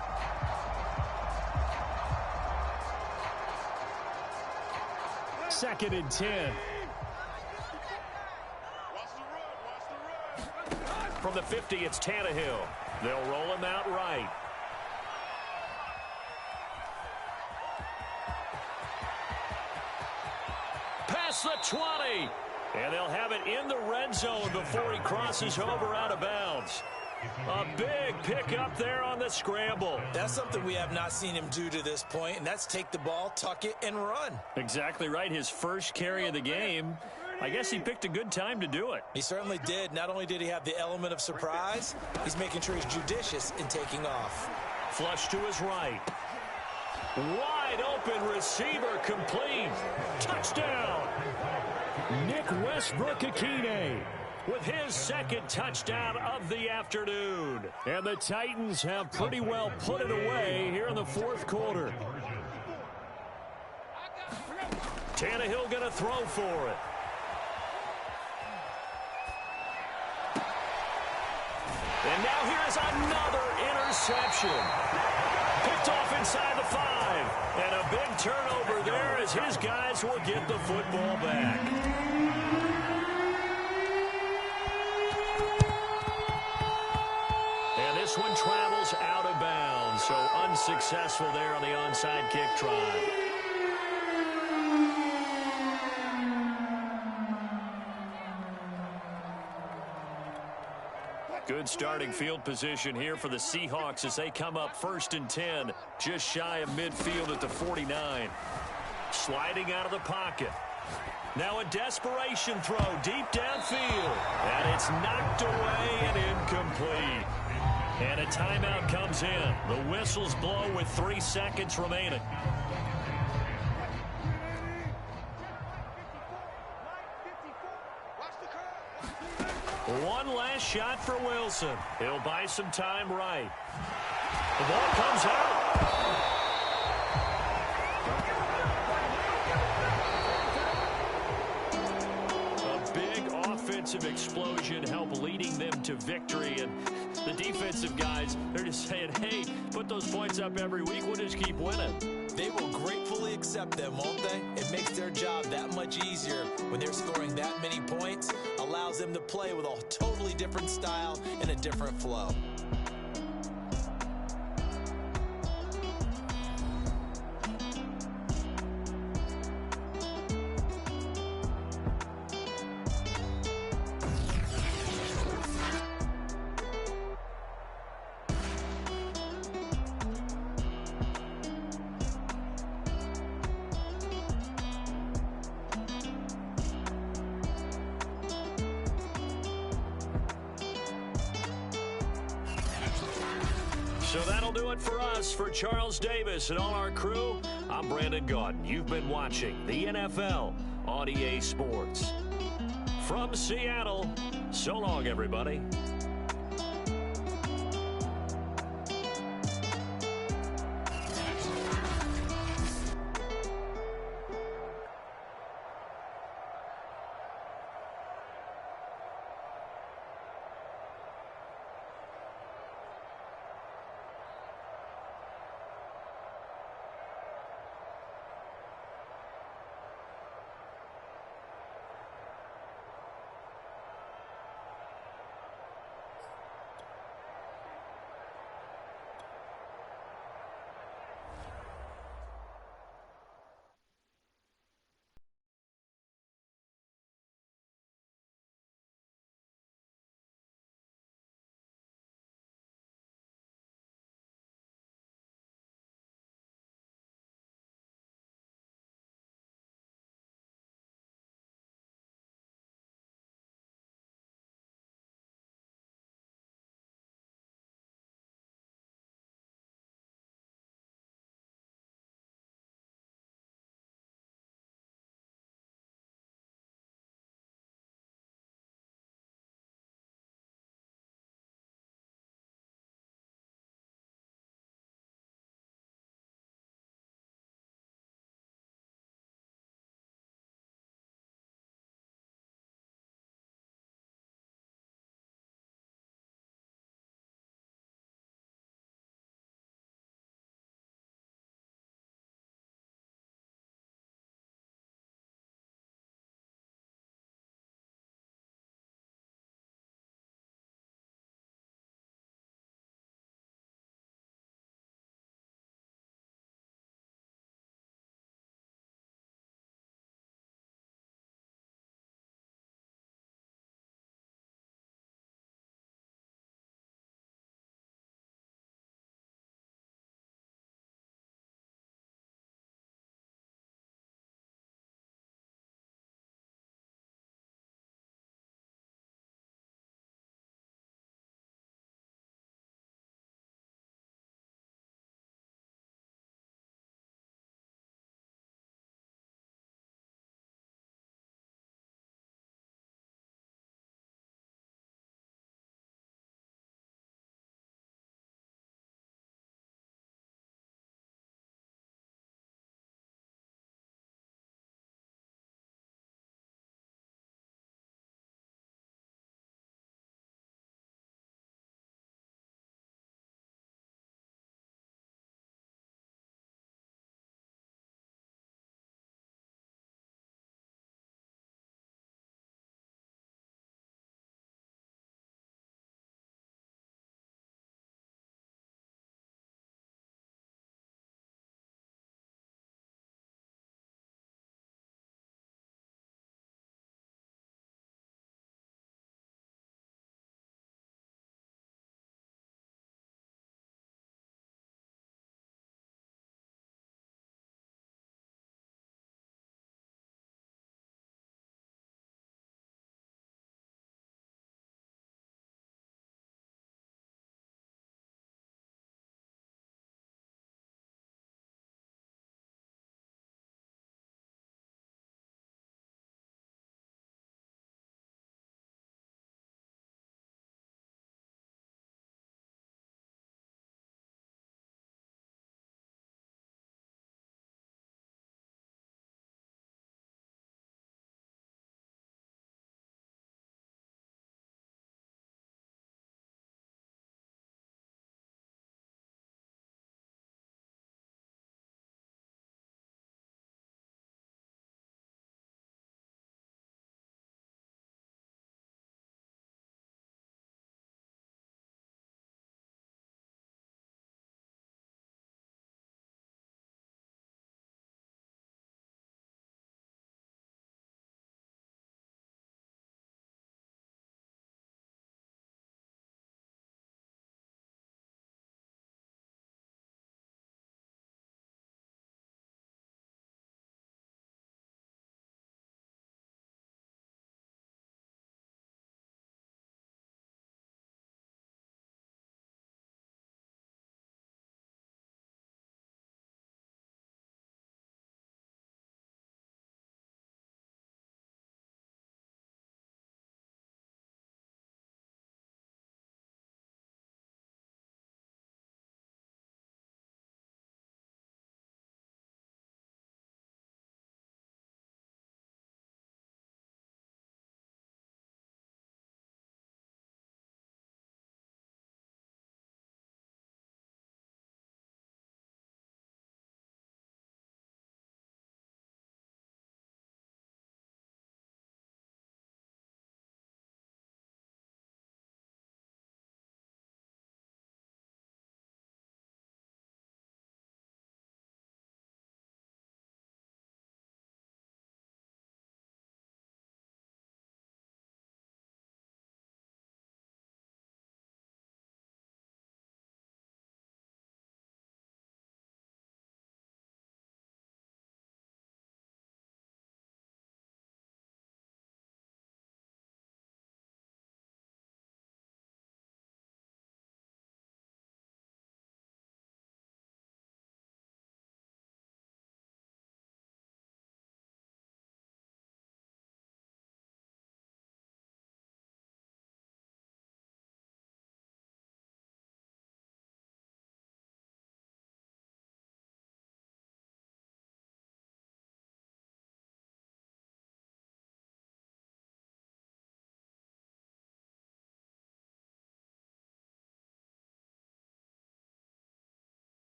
Second and 10. From the 50, it's Tannehill. They'll roll him out right. Past the 20. And they'll have it in the red zone before he crosses over out of bounds. A big pickup there on the scramble. That's something we have not seen him do to this point, and that's take the ball, tuck it, and run. Exactly right. His first carry of the game. I guess he picked a good time to do it. He certainly did. Not only did he have the element of surprise, he's making sure he's judicious in taking off. Flush to his right. Wide open receiver complete. Touchdown. Nick Westbrook-Akine with his second touchdown of the afternoon. And the Titans have pretty well put it away here in the fourth quarter. Tannehill going to throw for it. And now here is another interception. Picked off inside the 5. And a big turnover there as his guys will get the football back. And this one travels out of bounds. So unsuccessful there on the onside kick try. Good starting field position here for the Seahawks as they come up 1st and 10, just shy of midfield at the 49. Sliding out of the pocket. Now a desperation throw deep downfield. And it's knocked away and incomplete. And a timeout comes in. The whistles blow with 3 seconds remaining. One last shot for Wilson. He'll buy some time right. The ball comes out. offensive explosion help leading them to victory. And the defensive guys, they're just saying, hey, put those points up every week. We'll just keep winning. They will gratefully accept them, won't they? It makes their job that much easier when they're scoring that many points. Allows them to play with a totally different style and a different flow. So that'll do it for us. For Charles Davis and all our crew, I'm Brandon Gaudin. You've been watching the NFL on EA Sports. From Seattle, so long, everybody.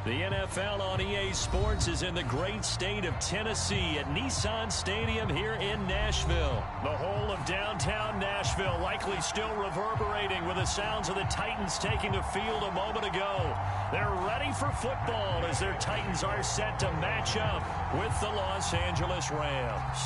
The NFL on EA Sports is in the great state of Tennessee at Nissan Stadium here in Nashville. The whole of downtown Nashville likely still reverberating with the sounds of the Titans taking the field a moment ago. They're ready for football as their Titans are set to match up with the Los Angeles Rams.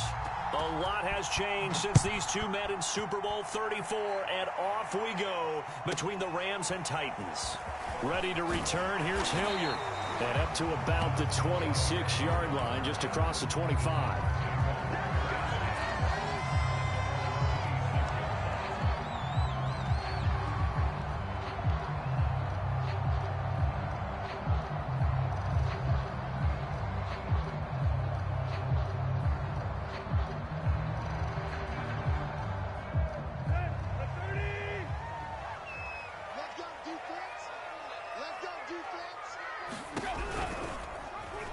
A lot has changed since these two met in Super Bowl 34, and off we go between the Rams and Titans. Ready to return, here's Hilliard. And up to about the 26-yard line, just across the 25.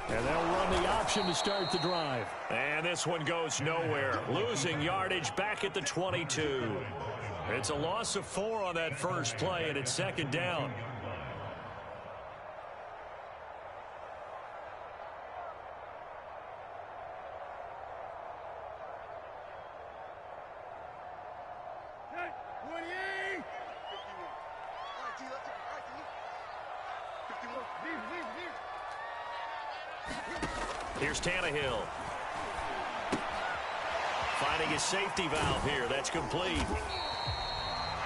And they'll run the option to start the drive. And this one goes nowhere. Losing yardage back at the 22. It's a loss of 4 on that first play, and it's second down. Here's Tannehill. Finding his safety valve here. That's complete.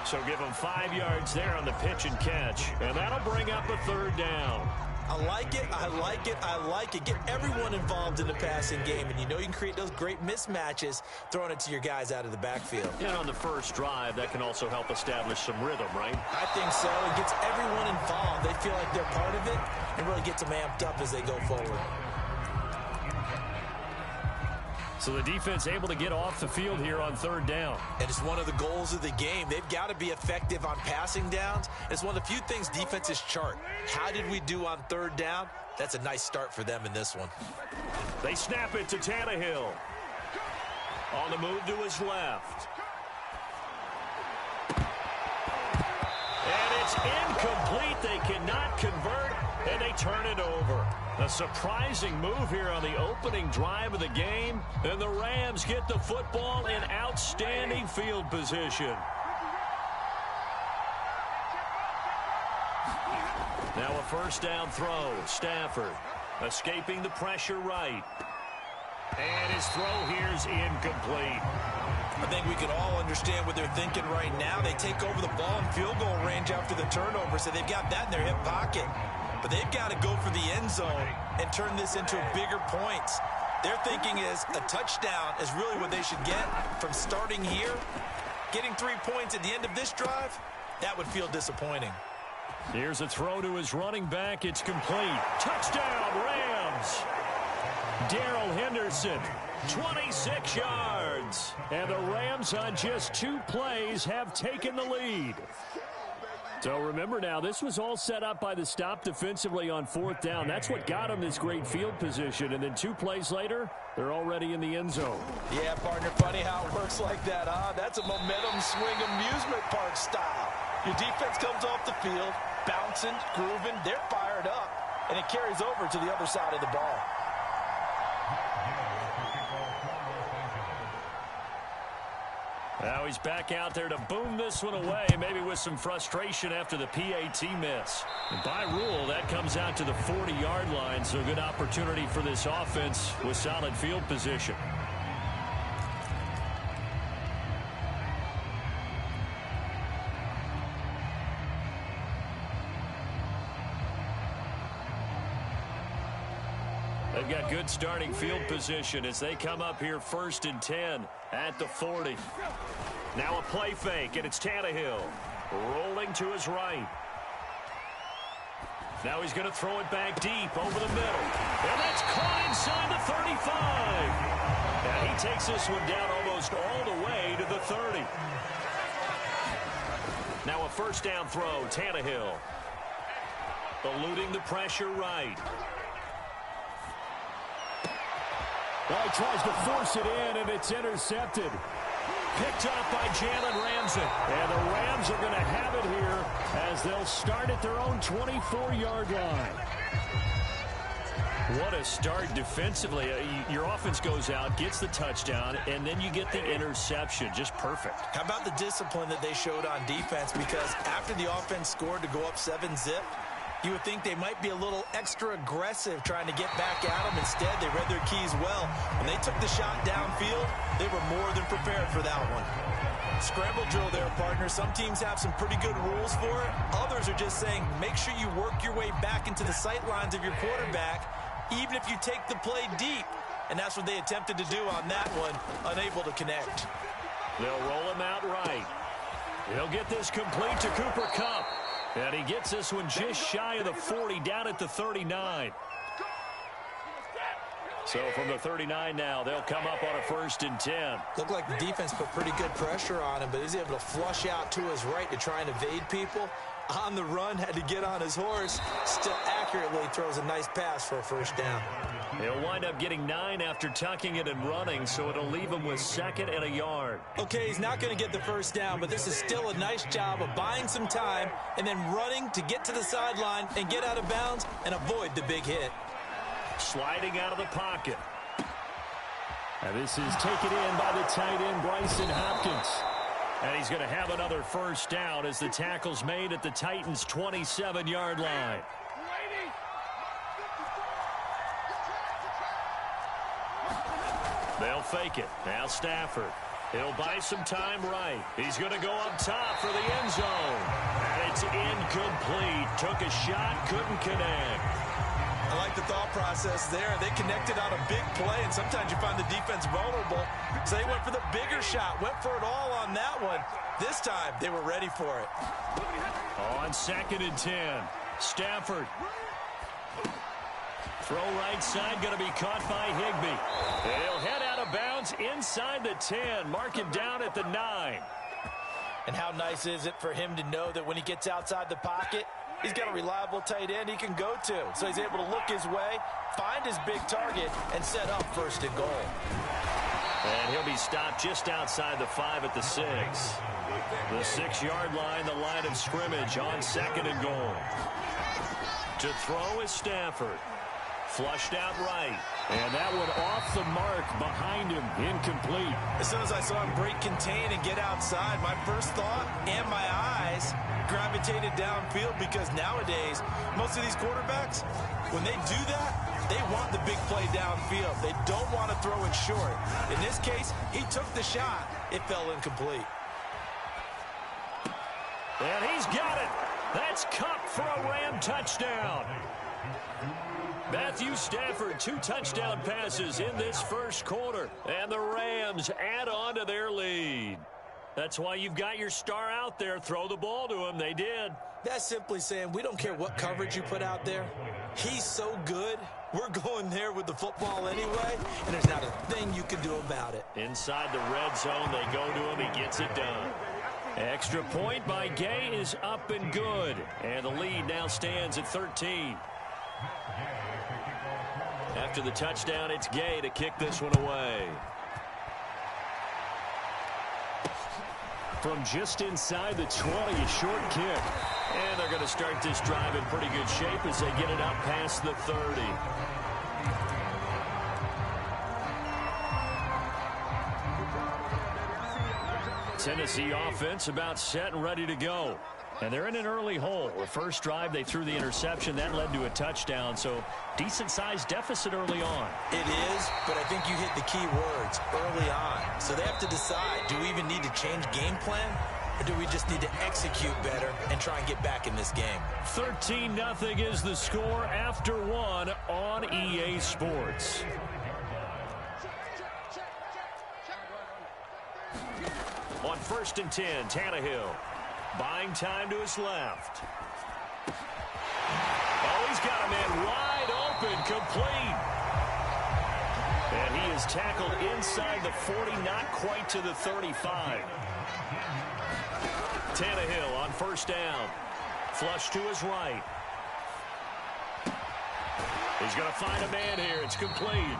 So give him 5 yards there on the pitch and catch. And that'll bring up a third down. I like it, I like it, I like it. Get everyone involved in the passing game, and you know you can create those great mismatches throwing it to your guys out of the backfield. And on the first drive, that can also help establish some rhythm, right? I think so. It gets everyone involved. They feel like they're part of it and really gets them amped up as they go forward. So the defense able to get off the field here on third down. And it's one of the goals of the game. They've got to be effective on passing downs. It's one of the few things defenses chart. How did we do on third down? That's a nice start for them in this one. They snap it to Tannehill. On the move to his left. And it's incomplete. They cannot convert, and they turn it over. A surprising move here on the opening drive of the game, and the Rams get the football in outstanding field position. Now a first down throw. Stafford escaping the pressure right. And his throw here's incomplete. I think we can all understand what they're thinking right now. They take over the ball in field goal range after the turnover, so they've got that in their hip pocket. But they've got to go for the end zone and turn this into bigger points. Their thinking is a touchdown is really what they should get from starting here. Getting 3 points at the end of this drive, that would feel disappointing. Here's a throw to his running back. It's complete. Touchdown, Rams. Darrell Henderson, 26 yards. And the Rams on just 2 plays have taken the lead. So remember now, this was all set up by the stop defensively on fourth down. That's what got them this great field position. And then 2 plays later, they're already in the end zone. Yeah, partner, funny how it works like that, huh? That's a momentum swing amusement park style. Your defense comes off the field, bouncing, grooving, they're fired up, and it carries over to the other side of the ball. Now he's back out there to boom this one away, maybe with some frustration after the PAT miss. And by rule, that comes out to the 40-yard line, so good opportunity for this offense with solid field position. They've got good starting field position as they come up here 1st and 10 at the 40. Now a play fake, and it's Tannehill rolling to his right. Now he's going to throw it back deep over the middle. And that's caught inside the 35. And he takes this one down almost all the way to the 30. Now a first down throw, Tannehill. Eluding the pressure right. Well, he tries to force it in, and it's intercepted. Picked up by Jalen Ramsey. And the Rams Rams are going to have it here as they'll start at their own 24-yard line. What a start defensively. Your offense goes out, gets the touchdown, and then you get the interception. Just perfect. How about the discipline that they showed on defense? Because after the offense scored to go up 7-zip, you would think they might be a little extra aggressive trying to get back at them. Instead, they read their keys well. When they took the shot downfield, they were more than prepared for that one. Scramble drill there, partner. Some teams have some pretty good rules for it. Others are just saying, make sure you work your way back into the sight lines of your quarterback, even if you take the play deep. And that's what they attempted to do on that one, unable to connect. They'll roll him out right. He'll get this complete to Cooper Kupp. And he gets this one just shy of the 40, down at the 39. So from the 39 now, they'll come up on a 1st and 10. Looked like the defense put pretty good pressure on him, but he's able to flush out to his right to try and evade people. On the run, had to get on his horse. Still accurately throws a nice pass for a 1st down. He'll wind up getting 9 after tucking it and running, so it'll leave him with 2nd and a yard. Okay, he's not going to get the 1st down, but this is still a nice job of buying some time and then running to get to the sideline and get out of bounds and avoid the big hit. Sliding out of the pocket. And this is taken in by the tight end, Bryson Hopkins. And he's going to have another 1st down as the tackle's made at the Titans' 27-yard line. They'll fake it. Now Stafford. He'll buy some time right. He's going to go up top for the end zone. And it's incomplete. Took a shot, couldn't connect. I like the thought process there. They connected on a big play, and sometimes you find the defense vulnerable. So they went for the bigger shot, went for it all on that one. This time, they were ready for it. On 2nd and 10, Stafford. Throw right side, going to be caught by Higbee. He'll head out of bounds inside the 10, mark him down at the 9. And how nice is it for him to know that when he gets outside the pocket, he's got a reliable tight end he can go to. So he's able to look his way, find his big target, and set up 1st and goal. And he'll be stopped just outside the 5 at the 6. The 6-yard line, the line of scrimmage on 2nd and goal. To throw is Stafford. Flushed out right. And that one off the mark behind him. Incomplete. As soon as I saw him break contain and get outside, my first thought and my eyes gravitated downfield, because nowadays, most of these quarterbacks, when they do that, they want the big play downfield. They don't want to throw it short. In this case, he took the shot. It fell incomplete. And he's got it. That's Kupp for a Ram touchdown. Matthew Stafford, 2 touchdown passes in this 1st quarter. And the Rams add on to their lead. That's why you've got your star out there. Throw the ball to him. They did. That's simply saying we don't care what coverage you put out there. He's so good. We're going there with the football anyway, and there's not a thing you can do about it. Inside the red zone, they go to him. He gets it done. Extra point by Gay is up and good. And the lead now stands at 13. After the touchdown, it's Gay to kick this one away. From just inside the 20, a short kick. And they're going to start this drive in pretty good shape as they get it out past the 30. Tennessee offense about set and ready to go. And they're in an early hole. The first drive, they threw the interception. That led to a touchdown, so decent-sized deficit early on. It is, but I think you hit the key words, early on. So they have to decide, do we even need to change game plan, or do we just need to execute better and try and get back in this game? 13-0 is the score after 1 on EA Sports. On 1st and 10, Tannehill. Buying time to his left. Oh, he's got a man wide open, complete. And he is tackled inside the 40, not quite to the 35. Tannehill on 1st down. Flush to his right. He's going to find a man here. It's complete.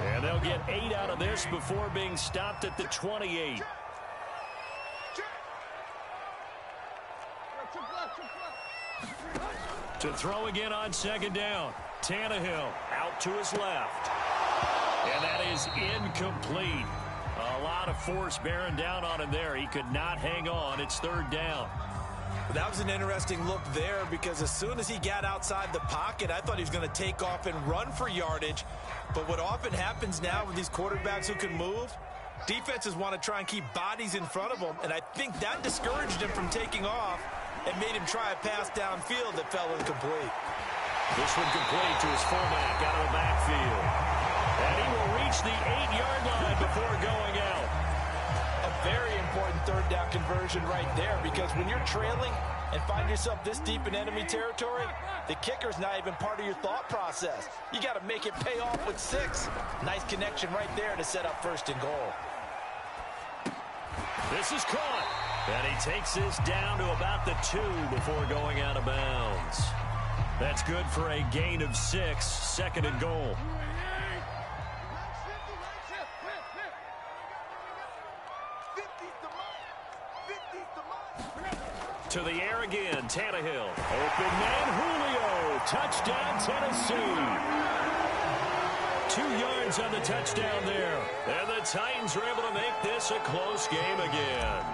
And they'll get 8 out of this before being stopped at the 28. To throw again on second down. Tannehill out to his left. And that is incomplete. A lot of force bearing down on him there. He could not hang on. It's third down. That was an interesting look there because as soon as he got outside the pocket, I thought he was going to take off and run for yardage. But what often happens now with these quarterbacks who can move, defenses want to try and keep bodies in front of them, and I think that discouraged him from taking off and made him try a pass downfield that fell incomplete. This one complete to his fullback out of the backfield. And he will reach the 8-yard line before going out. A very important third down conversion right there because when you're trailing and find yourself this deep in enemy territory, the kicker's not even part of your thought process. You got to make it pay off with 6. Nice connection right there to set up first and goal. This is caught. And he takes this down to about the 2 before going out of bounds. That's good for a gain of 6, second and goal. To the air again, Tannehill. Open man, Julio. Touchdown, Tennessee. 2 yards on the touchdown there. And the Titans are able to make this a close game again.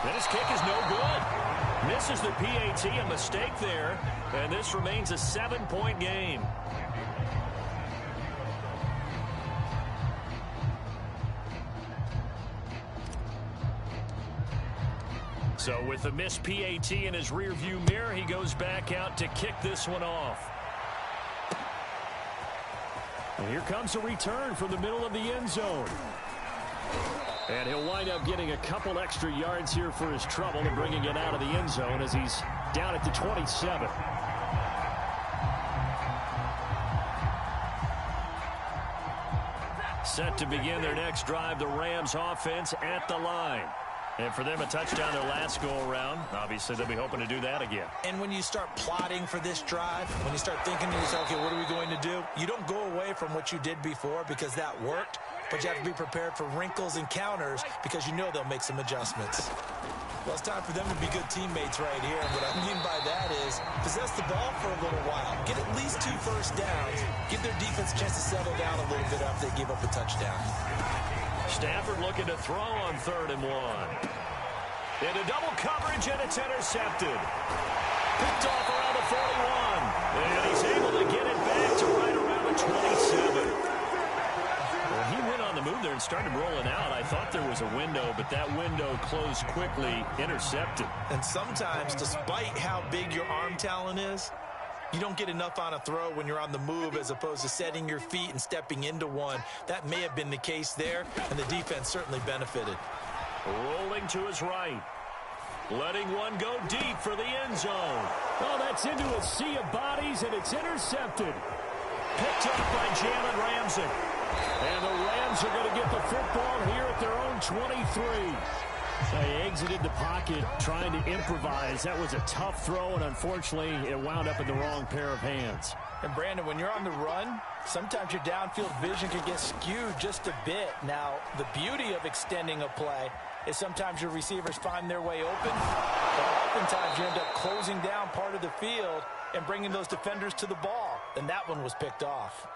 And his kick is no good. Misses the PAT, a mistake there. And this remains a 7-point game. So with the missed PAT in his rearview mirror, he goes back out to kick this one off. And here comes a return from the middle of the end zone. And he'll wind up getting a couple extra yards here for his trouble and bringing it out of the end zone as he's down at the 27. Set to begin their next drive, the Rams offense at the line. And for them, a touchdown their last go-around. Obviously, they'll be hoping to do that again. And when you start plotting for this drive, when you start thinking to yourself, okay, what are we going to do? You don't go away from what you did before because that worked, but you have to be prepared for wrinkles and counters because you know they'll make some adjustments. Well, it's time for them to be good teammates right here. And what I mean by that is possess the ball for a little while. Get at least 2 first downs. Give their defense a chance to settle down a little bit after they give up a touchdown. Stafford looking to throw on 3rd and 1. Into double coverage, and it's intercepted. Picked off around the 41. And he's able to get it back to right around the 27. Well, he went on the move there and started rolling out. I thought there was a window, but that window closed quickly, intercepted. And sometimes, despite how big your arm talent is, you don't get enough on a throw when you're on the move as opposed to setting your feet and stepping into one. That may have been the case there, and the defense certainly benefited. Rolling to his right. Letting one go deep for the end zone. Oh, that's into a sea of bodies, and it's intercepted. Picked up by Jalen Ramsey. And the Rams are going to get the football here at their own 23. They exited the pocket trying to improvise. That was a tough throw, and unfortunately, it wound up in the wrong pair of hands. And, Brandon, when you're on the run, sometimes your downfield vision can get skewed just a bit. Now, the beauty of extending a play is sometimes your receivers find their way open, but oftentimes you end up closing down part of the field and bringing those defenders to the ball. And that one was picked off.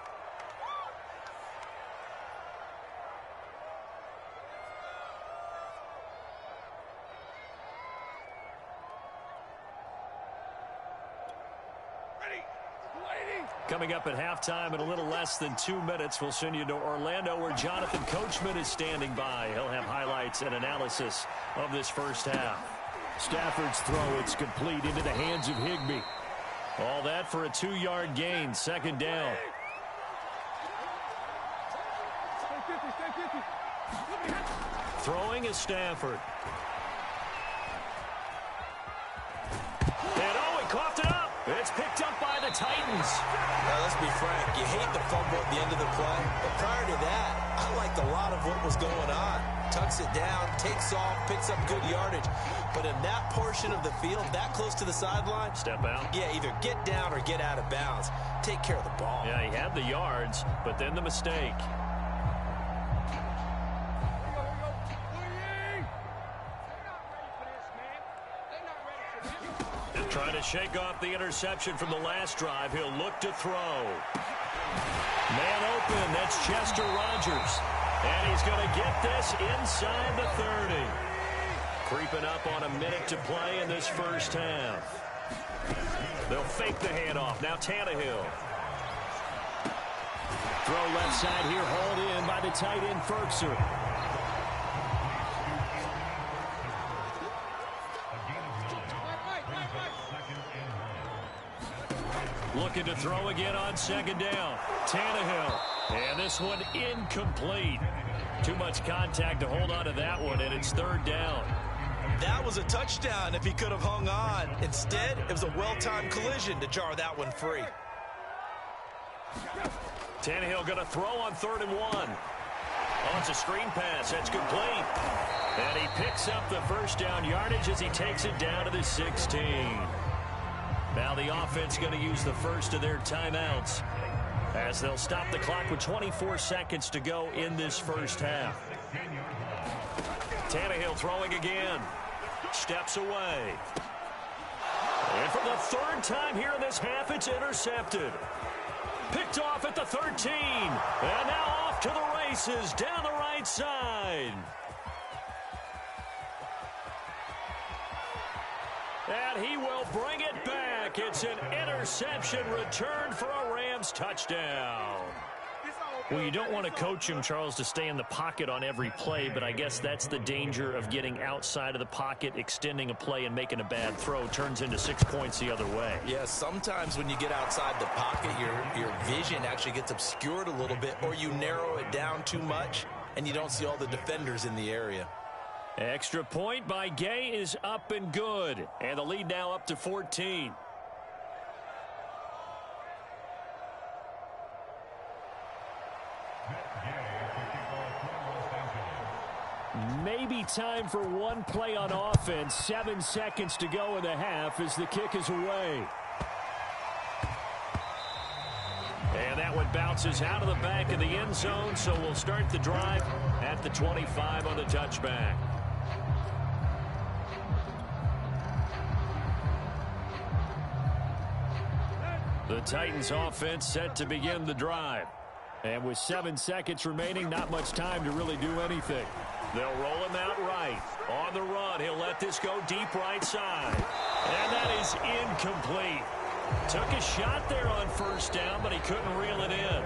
Coming up at halftime in a little less than 2 minutes, we'll send you to Orlando where Jonathan Coachman is standing by. He'll have highlights and analysis of this first half. Stafford's throw, it's complete into the hands of Higbee. All that for a 2-yard gain, second down. Throwing is Stafford. And oh, he coughed it up. It's picked up by the Titans. Now, let's be frank. You hate the fumble at the end of the play. But prior to that, I liked a lot of what was going on. Tucks it down, takes off, picks up good yardage. But in that portion of the field, that close to the sideline. Step out. Yeah, either get down or get out of bounds. Take care of the ball. Yeah, he had the yards, but then the mistake. Trying to shake off the interception from the last drive. He'll look to throw. Man open. That's Chester Rogers. And he's going to get this inside the 30. Creeping up on a minute to play in this first half. They'll fake the handoff. Now Tannehill. Throw left side here, hauled in by the tight end, Ferkser. Looking to throw again on second down. Tannehill. And this one incomplete. Too much contact to hold on to that one, and it's third down. That was a touchdown if he could have hung on. Instead, it was a well-timed collision to jar that one free. Tannehill going to throw on 3rd and 1. Oh, it's a screen pass. That's complete. And he picks up the first down yardage as he takes it down to the 16. Now the offense going to use the first of their timeouts as they'll stop the clock with 24 seconds to go in this first half. Tannehill throwing again. Steps away. And for the 3rd time here in this half, it's intercepted. Picked off at the 13. And now off to the races down the right side. And he will bring it back. It's an interception return for a Rams touchdown. Well, you don't want to coach him, Charles, to stay in the pocket on every play, but I guess that's the danger of getting outside of the pocket, extending a play, and making a bad throw. Turns into 6 points the other way. Yeah, sometimes when you get outside the pocket, your vision actually gets obscured a little bit, or you narrow it down too much, and you don't see all the defenders in the area. Extra point by Gay is up and good. And the lead now up to 14. Maybe time for one play on offense. 7 seconds to go in the half as the kick is away. And that one bounces out of the back of the end zone, so we'll start the drive at the 25 on the touchback. The Titans offense set to begin the drive. And with 7 seconds remaining, not much time to really do anything. They'll roll him out right. On the run, he'll let this go deep right side. And that is incomplete. Took a shot there on first down, but he couldn't reel it in.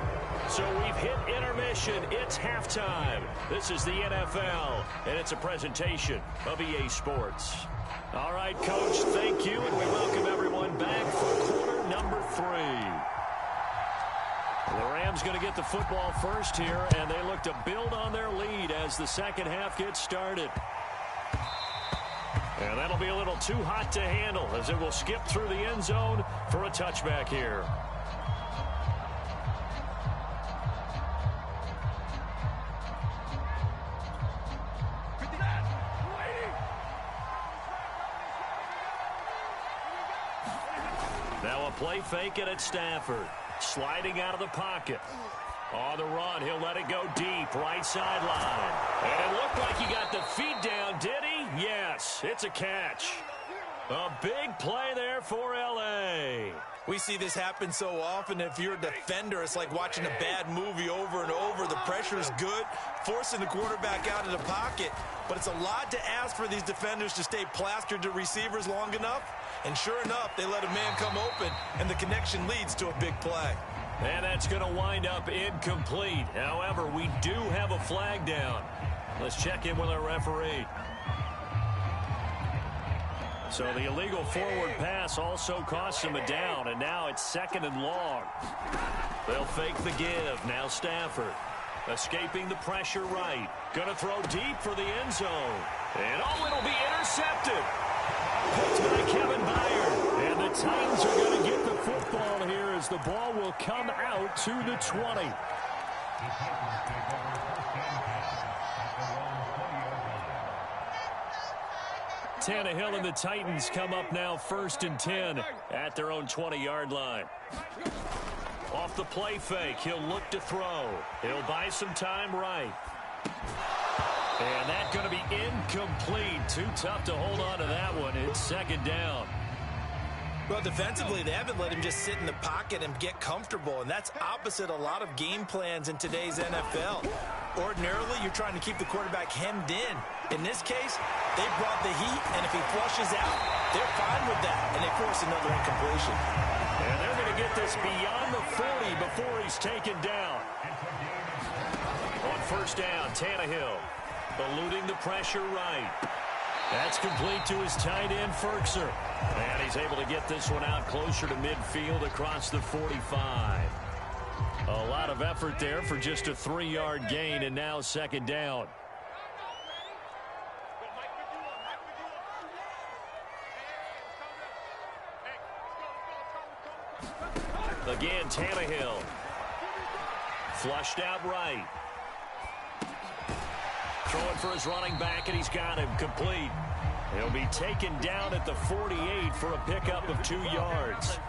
So we've hit intermission. It's halftime. This is the NFL, and it's a presentation of EA Sports. All right, Coach, thank you, and we welcome everyone back for quarter number 3. The Rams going to get the football first here, and they look to build on their lead as the second half gets started. And that'll be a little too hot to handle as it will skip through the end zone for a touchback here. Now a play fake and it's Stafford. Sliding out of the pocket. On the run, he'll let it go deep, right sideline. And it looked like he got the feet down, did he? Yes, it's a catch. A big play there for L.A. We see this happen so often. If you're a defender, it's like watching a bad movie over and over. The pressure's good, forcing the quarterback out of the pocket. But it's a lot to ask for these defenders to stay plastered to receivers long enough. And sure enough, they let a man come open, and the connection leads to a big play. And that's going to wind up incomplete. However, we do have a flag down. Let's check in with our referee. So the illegal forward pass also costs him a down, and now it's 2nd and long. They'll fake the give. Now Stafford. Escaping the pressure right. Going to throw deep for the end zone. And oh, it'll be intercepted. Picked by Kevin Byard. And the Titans are going to get the football here as the ball will come out to the 20. Tannehill and the Titans come up now 1st and 10 at their own 20-yard line. Off the play fake, he'll look to throw. He'll buy some time right. And that's going to be incomplete. Too tough to hold on to that one. It's 2nd down. Well, defensively, they haven't let him just sit in the pocket and get comfortable, and that's opposite a lot of game plans in today's NFL. Ordinarily, you're trying to keep the quarterback hemmed in. In this case, they brought the heat, and if he flushes out, they're fine with that, and they force another incompletion. And they're going to get this beyond the 40 before he's taken down. On first down, Tannehill eluding the pressure right. That's complete to his tight end, Ferkser. And he's able to get this one out closer to midfield across the 45. A lot of effort there for just a 3-yard gain, and now second down. Again, Tannehill. Flushed out right. Throwing for his running back, and he's got him complete. He'll be taken down at the 48 for a pickup of 2 yards.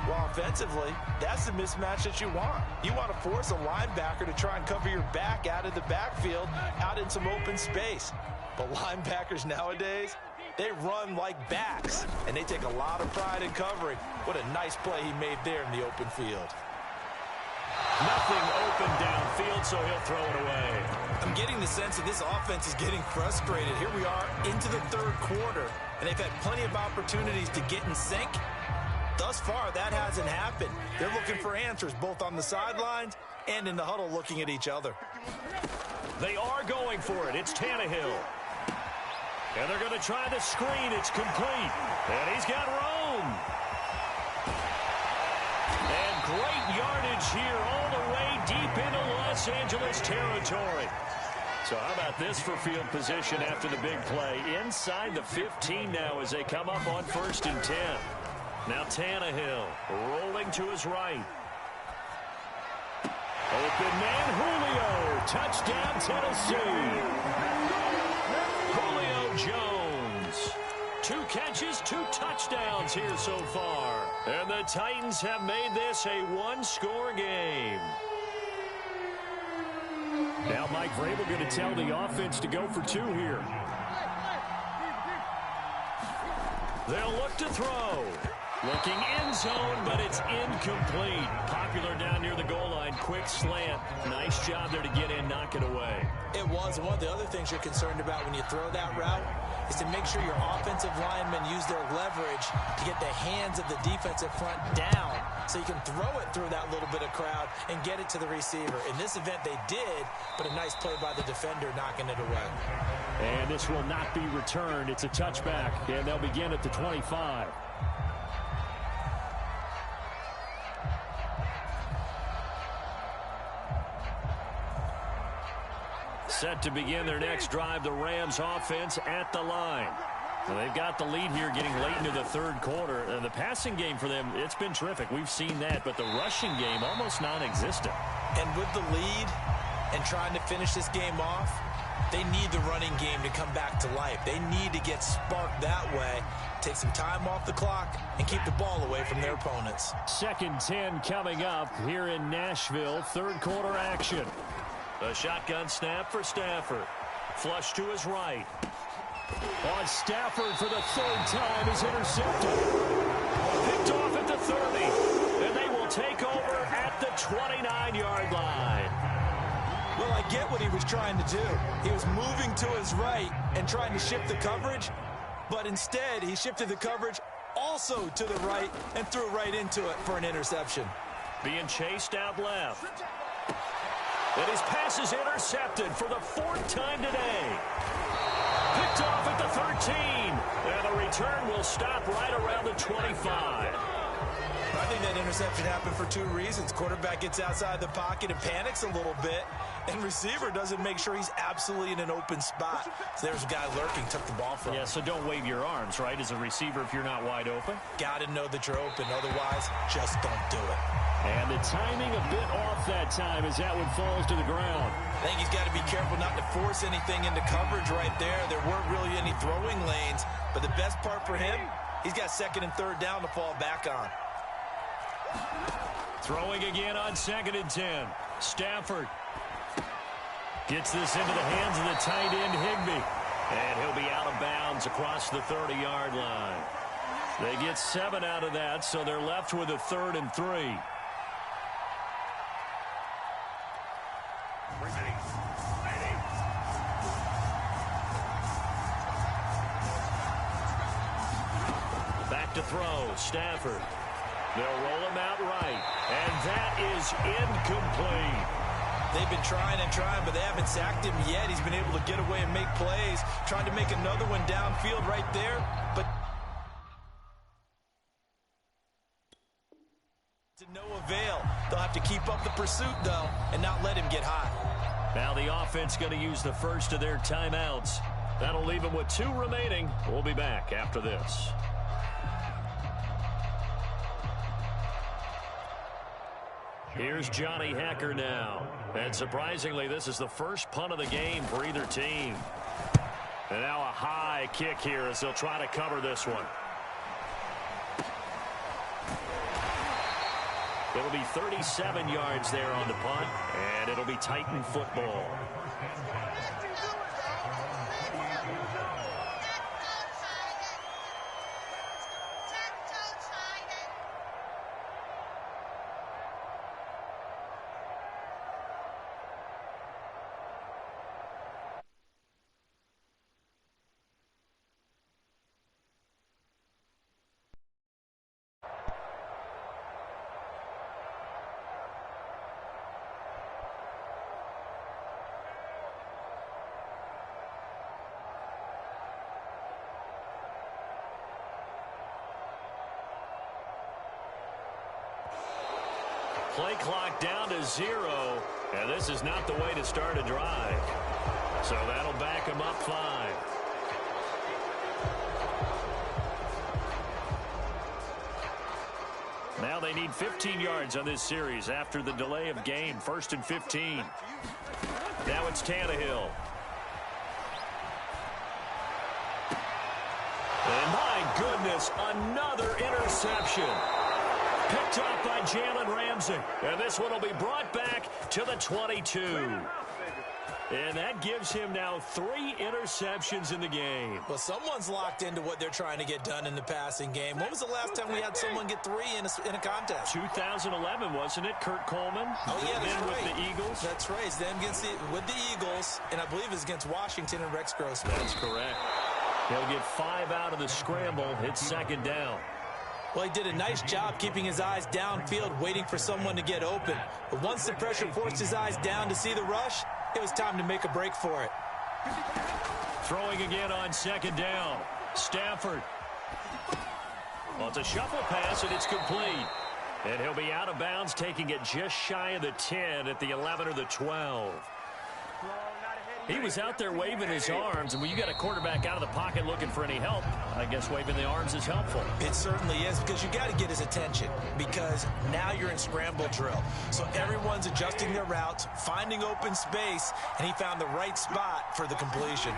Well, offensively, that's the mismatch that you want. You want to force a linebacker to try and cover your back out of the backfield, out in some open space. But linebackers nowadays, they run like backs, and they take a lot of pride in covering. What a nice play he made there in the open field. Nothing open downfield, so he'll throw it away. I'm getting the sense that this offense is getting frustrated. Here we are into the third quarter, and they've had plenty of opportunities to get in sync. Thus far, that hasn't happened. They're looking for answers both on the sidelines and in the huddle looking at each other. They are going for it. It's Tannehill. And they're going to try the screen. It's complete. And he's got room. And great yardage here all the way deep into Los Angeles territory. So how about this for field position after the big play? Inside the 15 now as they come up on 1st and 10. Now Tannehill rolling to his right. Open man Julio. Touchdown Tennessee. Julio Jones. 2 catches, 2 touchdowns here so far. And the Titans have made this a 1-score game. Now Mike Vrabel going to tell the offense to go for 2 here. They'll look to throw. Looking end zone, but it's incomplete. Popular down near the goal line. Quick slant. Nice job there to get in, knock it away. It was. One of the other things you're concerned about when you throw that route is to make sure your offensive linemen use their leverage to get the hands of the defensive front down so you can throw it through that little bit of crowd and get it to the receiver. In this event, they did, but a nice play by the defender knocking it away. And this will not be returned. It's a touchback, and they'll begin at the 25. Set to begin their next drive, the Rams offense at the line. Well, they've got the lead here getting late into the third quarter. The passing game for them, it's been terrific. We've seen that, but the rushing game almost non-existent. And with the lead and trying to finish this game off, they need the running game to come back to life. They need to get sparked that way, take some time off the clock, and keep the ball away from their opponents. 2nd 10 coming up here in Nashville. Third quarter action. A shotgun snap for Stafford. Flush to his right. On Stafford for the 3rd time is intercepted. Picked off at the 30. And they will take over at the 29-yard line. Well, I get what he was trying to do. He was moving to his right and trying to shift the coverage. But instead, he shifted the coverage also to the right and threw right into it for an interception. Being chased out left. And his pass is intercepted for the 4th time today. Picked off at the 13. And the return will stop right around the 25. I think that interception happened for 2 reasons. Quarterback gets outside the pocket and panics a little bit. And receiver doesn't make sure he's absolutely in an open spot. So there's a guy lurking, took the ball from him. Yeah, so don't wave your arms, right, as a receiver if you're not wide open. Got to know that you're open. Otherwise, just don't do it. And the timing a bit off that time as that one falls to the ground. I think he's got to be careful not to force anything into coverage right there. There weren't really any throwing lanes. But the best part for him, he's got 2nd and 3rd down to fall back on. Throwing again on 2nd and 10. Stafford gets this into the hands of the tight end, Higbee. And he'll be out of bounds across the 30-yard line. They get 7 out of that, so they're left with a 3rd and 3. Back to throw, Stafford. They'll roll him out right, and that is incomplete. They've been trying and trying, but they haven't sacked him yet. He's been able to get away and make plays. Tried to make another one downfield right there, but to no avail. They'll have to keep up the pursuit, though, and not let him get hot. Now the offense going to use the first of their timeouts. That'll leave them with 2 remaining. We'll be back after this. Here's Johnny Hacker now. And surprisingly, this is the first punt of the game for either team. And now a high kick here as they'll try to cover this one. It'll be 37 yards there on the punt, and it'll be Titan football. Play clock down to 0, and this is not the way to start a drive. So that'll back them up 5. Now they need 15 yards on this series after the delay of game. 1st and 15. Now it's Tannehill. And my goodness, another interception. Picked up by Jalen Ramsey. And this one will be brought back to the 22. And that gives him now 3 interceptions in the game. Well, someone's locked into what they're trying to get done in the passing game. When was the last time we had someone get 3 in a contest? 2011, wasn't it? Kurt Coleman? Oh, yeah, that's right. With the Eagles? That's right. It's them with the Eagles, and I believe it's against Washington and Rex Grossman. That's correct. He'll get 5 out of the scramble. It's 2nd down. Well, he did a nice job keeping his eyes downfield, waiting for someone to get open. But once the pressure forced his eyes down to see the rush, it was time to make a break for it. Throwing again on 2nd down. Stafford. Well, it's a shuffle pass, and it's complete. And he'll be out of bounds, taking it just shy of the 10 at the 11 or the 12. He was out there waving his arms, and when you got a quarterback out of the pocket looking for any help, I guess waving the arms is helpful. It certainly is, because you got to get his attention, because now you're in scramble drill. So everyone's adjusting their routes, finding open space, and he found the right spot for the completion.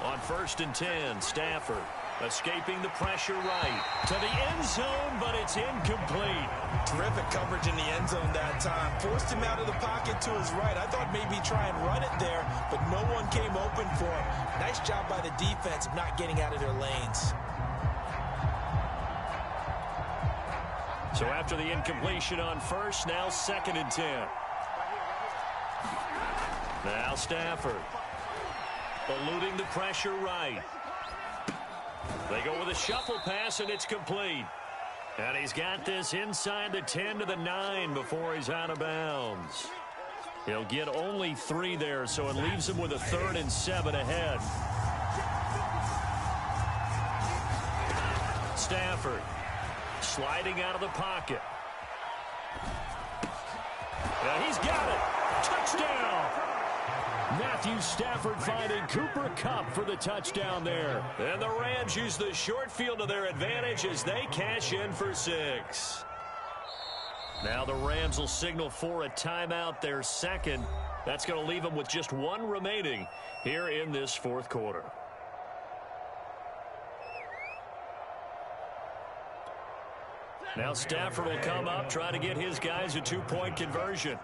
On 1st and 10, Stafford escaping the pressure right to the end zone, but it's incomplete. Terrific coverage in the end zone that time. Forced him out of the pocket to his right. I thought maybe try and run it there, but no one came open for him. Nice job by the defense of not getting out of their lanes. So after the incompletion on 1st, now 2nd and 10. Now Stafford eluding the pressure right. They go with a shuffle pass, and it's complete. And he's got this inside the 10 to the 9 before he's out of bounds. He'll get only 3 there, so it leaves him with a 3rd and 7 ahead. Stafford sliding out of the pocket. And he's got it. Touchdown! Matthew Stafford finding Cooper Kupp for the touchdown there. And the Rams use the short field to their advantage as they cash in for 6. Now the Rams will signal for a timeout, their 2nd. That's going to leave them with just 1 remaining here in this 4th quarter. Now Stafford will come up, try to get his guys a 2-point conversion.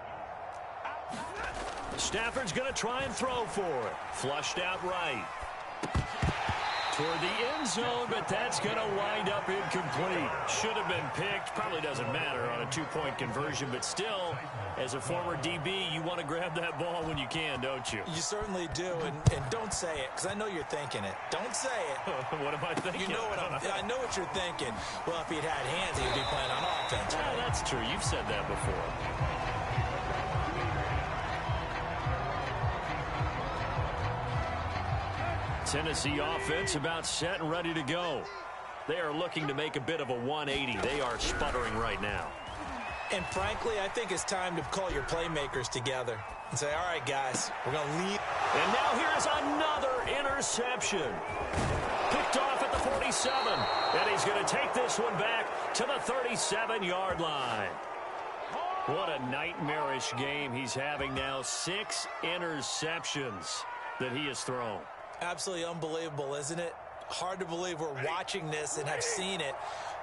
Stafford's going to try and throw for it. Flushed out right. Toward the end zone, but that's going to wind up incomplete. Should have been picked. Probably doesn't matter on a two-point conversion, but still, as a former DB, you want to grab that ball when you can, don't you? You certainly do, and don't say it, because I know you're thinking it. Don't say it. What am I thinking? You know what I know what you're thinking. Well, if he'd had hands, he'd be playing on offense. Yeah, that's true. You've said that before. Tennessee offense about set and ready to go. They are looking to make a bit of a 180. They are sputtering right now. And frankly, I think it's time to call your playmakers together and say, all right, guys, we're going to lead. And now here's another interception. Picked off at the 47. And he's going to take this one back to the 37-yard line. What a nightmarish game he's having now. 6 interceptions that he has thrown. Absolutely unbelievable, isn't it? Hard to believe we're watching this and have seen it,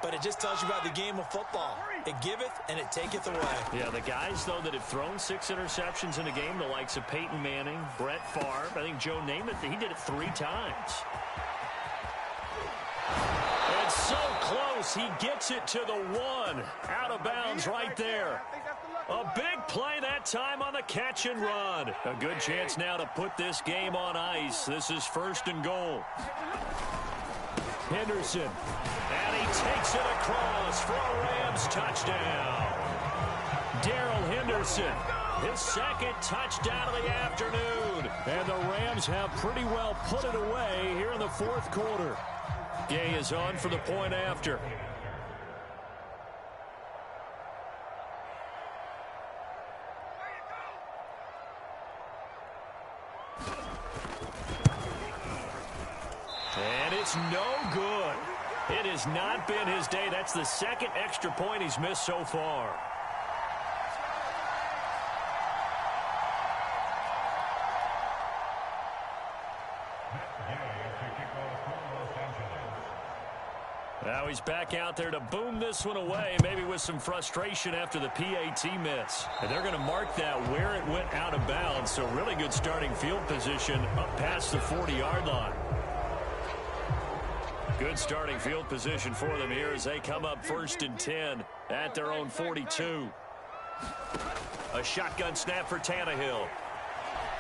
but it just tells you about the game of football. It giveth and it taketh away. Yeah, the guys, though, that have thrown 6 interceptions in a game, the likes of Peyton Manning, Brett Favre, I think Joe Namath, he did it 3 times. And so close, he gets it to the 1. Out of bounds right there. A big play that time on the catch and run. A good chance now to put this game on ice. This is 1st and goal. Henderson. And he takes it across for a Rams touchdown. Darrell Henderson. His 2nd touchdown of the afternoon. And the Rams have pretty well put it away here in the 4th quarter. Gay is on for the point after. And it's no good. It has not been his day. That's the 2nd extra point he's missed so far. Now he's back out there to boom this one away, maybe with some frustration after the PAT miss. And they're going to mark that where it went out of bounds, so really good starting field position up past the 40-yard line. Good starting field position for them here as they come up 1st and 10 at their own 42. A shotgun snap for Tannehill.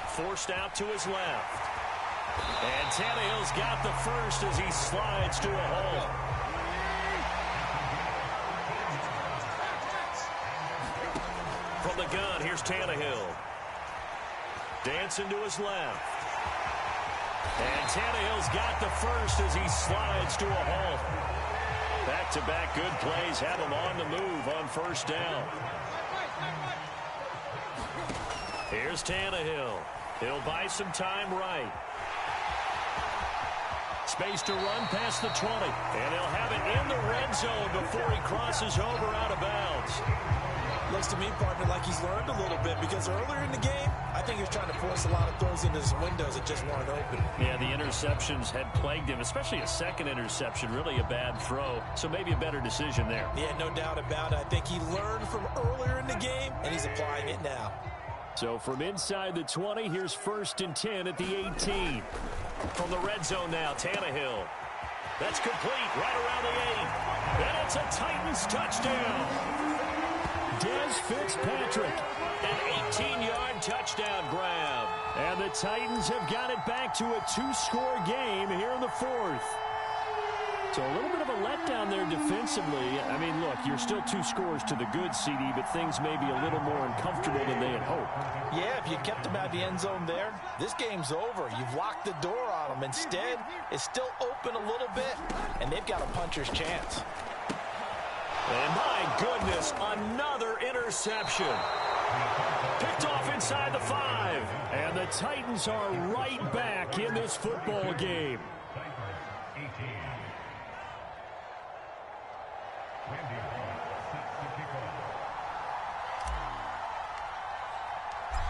Forced out to his left. And Tannehill's got the first as he slides to a hole. From the gun, here's Tannehill. Dancing to his left. And Tannehill's got the first as he slides to a halt. Back-to-back good plays have him on the move on 1st down. Here's Tannehill. He'll buy some time right. Space to run past the 20. And he'll have it in the red zone before he crosses over out of bounds. Looks to me, partner, like he's learned a little bit because earlier in the game, I think he was trying to force a lot of throws into his windows that just weren't open. Yeah, the interceptions had plagued him, especially a 2nd interception, really a bad throw. So maybe a better decision there. Yeah, no doubt about it. I think he learned from earlier in the game, and he's applying it now. So from inside the 20, here's 1st and 10 at the 18. From the red zone now, Tannehill. That's complete right around the 8. And it's a Titans touchdown. Des Fitzpatrick, an 18-yard touchdown grab. And the Titans have got it back to a 2-score game here in the 4th. So a little bit of a letdown there defensively. I mean, look, you're still 2 scores to the good, CD, but things may be a little more uncomfortable than they had hoped. Yeah, if you kept them out the end zone there, this game's over. You've locked the door on them. Instead, it's still open a little bit, and they've got a puncher's chance. And my goodness, another interception. Picked off inside the 5. And the Titans are right back in this football game.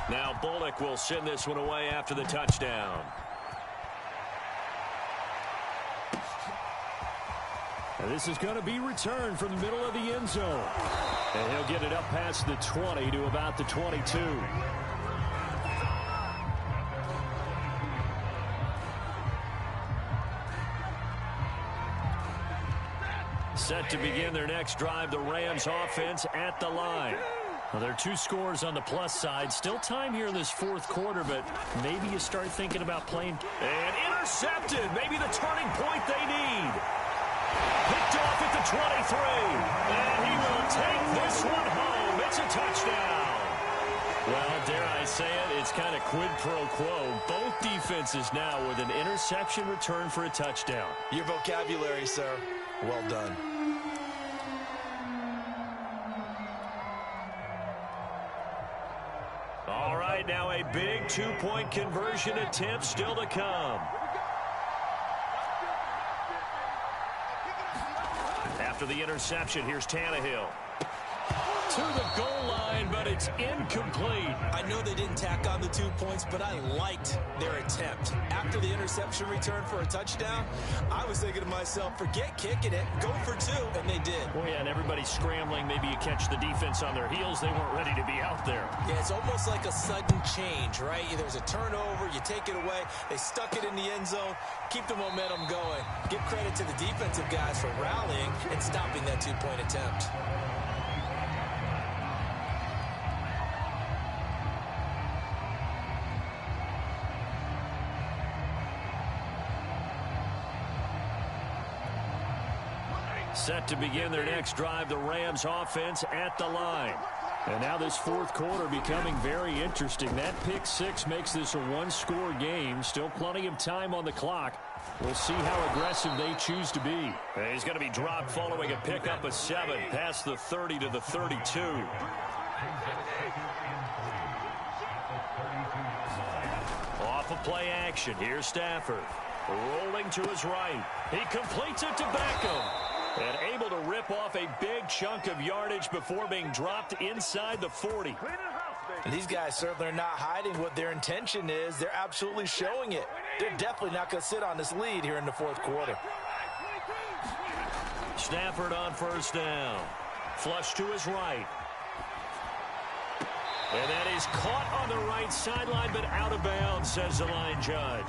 Now Bullock will send this one away after the touchdown. And this is going to be returned from the middle of the end zone. And he'll get it up past the 20 to about the 22. Set to begin their next drive, the Rams offense at the line. Well, there are 2 scores on the plus side. Still time here in this fourth quarter, but maybe you start thinking about playing. And intercepted. Maybe the turning point they need. Picked off at the 23. And he will take this one home. It's a touchdown. Well, dare I say it, it's kind of quid pro quo. Both defenses now with an interception return for a touchdown. Your vocabulary, sir. Well done. All right, now a big 2-point conversion attempt still to come. After the interception, here's Tannehill. To the goal line, but it's incomplete. I know they didn't tack on the 2 points, but I liked their attempt. After the interception return for a touchdown, I was thinking to myself, forget kicking it, go for 2, and they did. Oh, yeah, and everybody's scrambling. Maybe you catch the defense on their heels. They weren't ready to be out there. Yeah, it's almost like a sudden change, right? There's a turnover, you take it away, they stuck it in the end zone, keep the momentum going. Give credit to the defensive guys for rallying and stopping that 2-point attempt. Set to begin their next drive, the Rams offense at the line. And now this fourth quarter becoming very interesting. That pick 6 makes this a 1-score game. Still plenty of time on the clock. We'll see how aggressive they choose to be. And he's going to be dropped following a pickup of 7 past the 30 to the 32. Off of play action. Here's Stafford. Rolling to his right. He completes it to Beckham. And able to rip off a big chunk of yardage before being dropped inside the 40. And these guys certainly are not hiding what their intention is. They're absolutely showing it. They're definitely not going to sit on this lead here in the fourth quarter. Stafford on first down. Flush to his right. And that is caught on the right sideline, but out of bounds, says the line judge.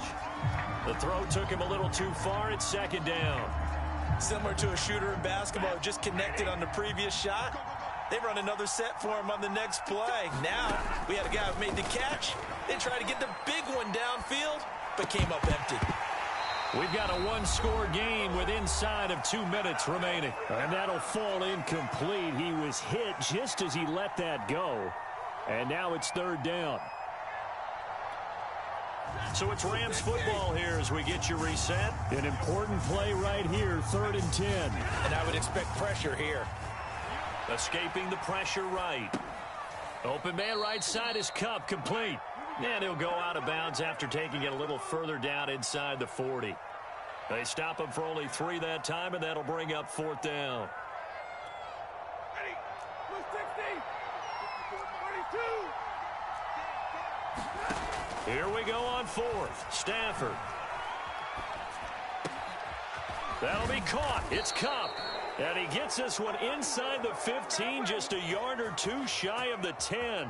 The throw took him a little too far. It's second down. Similar to a shooter in basketball who just connected on the previous shot. They run another set for him on the next play. Now, we had a guy who made the catch. They tried to get the big one downfield, but came up empty. We've got a 1-score game with inside of 2 minutes remaining. And that'll fall incomplete. He was hit just as he let that go. And now it's third down. So it's Rams football here as we get you reset. An important play right here, 3rd and 10. And I would expect pressure here. Escaping the pressure right. Open man right side is Cup, complete. And he'll go out of bounds after taking it a little further down inside the 40. They stop him for only 3 that time, and that'll bring up 4th down. Ready. 260. 32. Here we go on 4th. Stafford. That'll be caught. It's Cup. And he gets this one inside the 15, just a yard or 2 shy of the 10.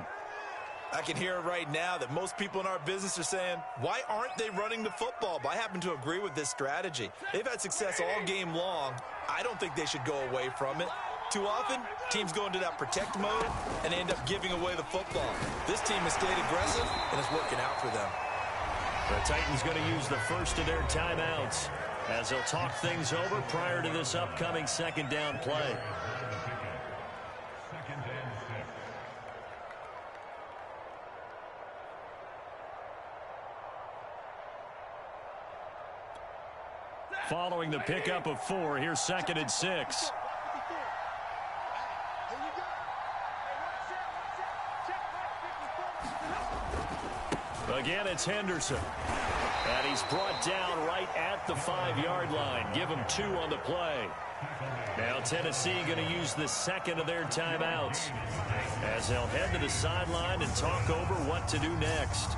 I can hear it right now that most people in our business are saying, why aren't they running the football? But I happen to agree with this strategy. They've had success all game long. I don't think they should go away from it. Too often, teams go into that protect mode and end up giving away the football. This team has stayed aggressive, and it's working out for them. The Titans going to use the first of their timeouts as they'll talk things over prior to this upcoming 2nd down play. Following the pickup of 4, here's 2nd and 6. Again, it's Henderson. And he's brought down right at the 5-yard line. Give him 2 on the play. Now Tennessee going to use the 2nd of their timeouts as they'll head to the sideline and talk over what to do next.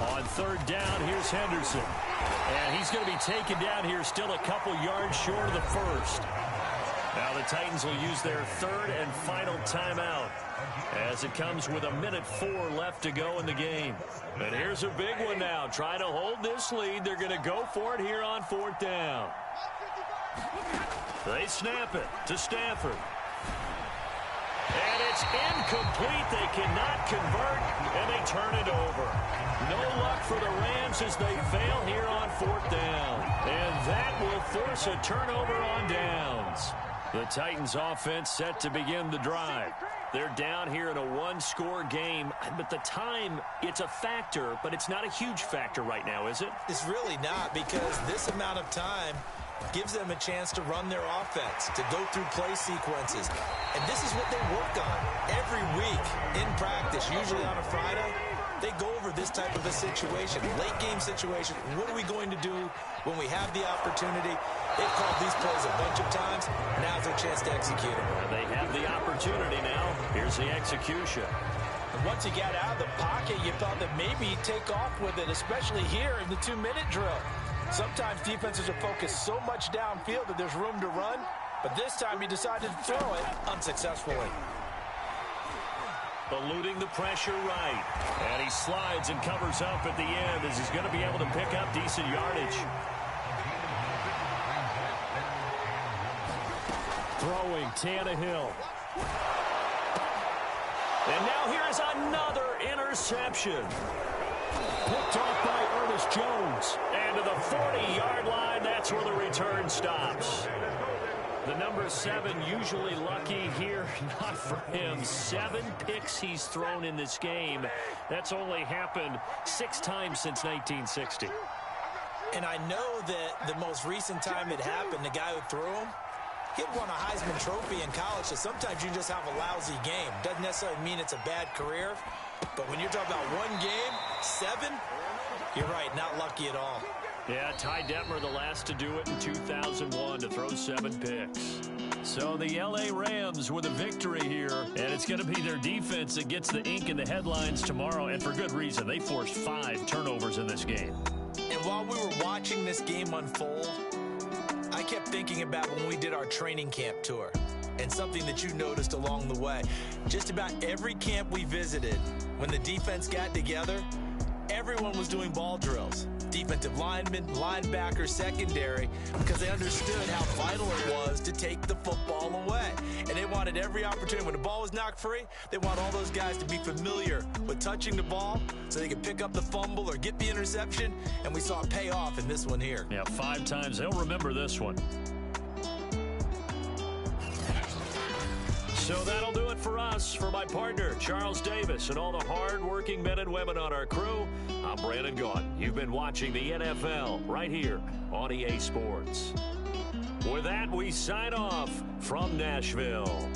On 3rd down, here's Henderson. And he's going to be taken down here still a couple yards short of the 1st. Now the Titans will use their 3rd and final timeout as it comes with 1:04 left to go in the game. And here's a big one now. Try to hold this lead. They're going to go for it here on 4th down. They snap it to Stafford. And it's incomplete. They cannot convert, and they turn it over. No luck for the Rams as they fail here on 4th down. And that will force a turnover on downs. The Titans offense set to begin the drive. They're down here in a one-score game, but the time, it's a factor, but it's not a huge factor right now, is it? It's really not, because this amount of time gives them a chance to run their offense, to go through play sequences. And this is what they work on every week in practice, usually on a Friday. They go over this type of a situation, late game situation. What are we going to do when we have the opportunity? They've called these plays a bunch of times. Now's their chance to execute them. They have the opportunity now. Here's the execution. And once he got out of the pocket, you thought that maybe he'd take off with it, especially here in the 2-minute drill. Sometimes defenses are focused so much downfield that there's room to run, but this time he decided to throw it unsuccessfully. Eluding the pressure right. And he slides and covers up at the end as he's going to be able to pick up decent yardage. Throwing Tannehill. And now here is another interception. Picked off by Ernest Jones. And to the 40-yard line, that's where the return stops. The number 7 usually lucky here, not for him. 7 picks he's thrown in this game. That's only happened 6 times since 1960. And I know that the most recent time it happened, the guy who threw him, he'd won a Heisman Trophy in college, so sometimes you just have a lousy game. Doesn't necessarily mean it's a bad career, but when you're talking about one game, 7, you're right, not lucky at all. Yeah, Ty Detmer, the last to do it in 2001, to throw 7 picks. So the L.A. Rams with a victory here, and it's going to be their defense that gets the ink in the headlines tomorrow, and for good reason. They forced 5 turnovers in this game. And while we were watching this game unfold, I kept thinking about when we did our training camp tour, and something that you noticed along the way. Just about every camp we visited, when the defense got together, everyone was doing ball drills. Defensive linemen, linebackers, secondary, because they understood how vital it was to take the football away. And they wanted every opportunity. When the ball was knocked free, they want all those guys to be familiar with touching the ball so they could pick up the fumble or get the interception. And we saw it pay off in this one here. Yeah, 5 times. They'll remember this one. So that'll do it for us. For my partner, Charles Davis, and all the hard-working men and women on our crew, I'm Brandon Gaudin. You've been watching the NFL right here on EA Sports. With that, we sign off from Nashville.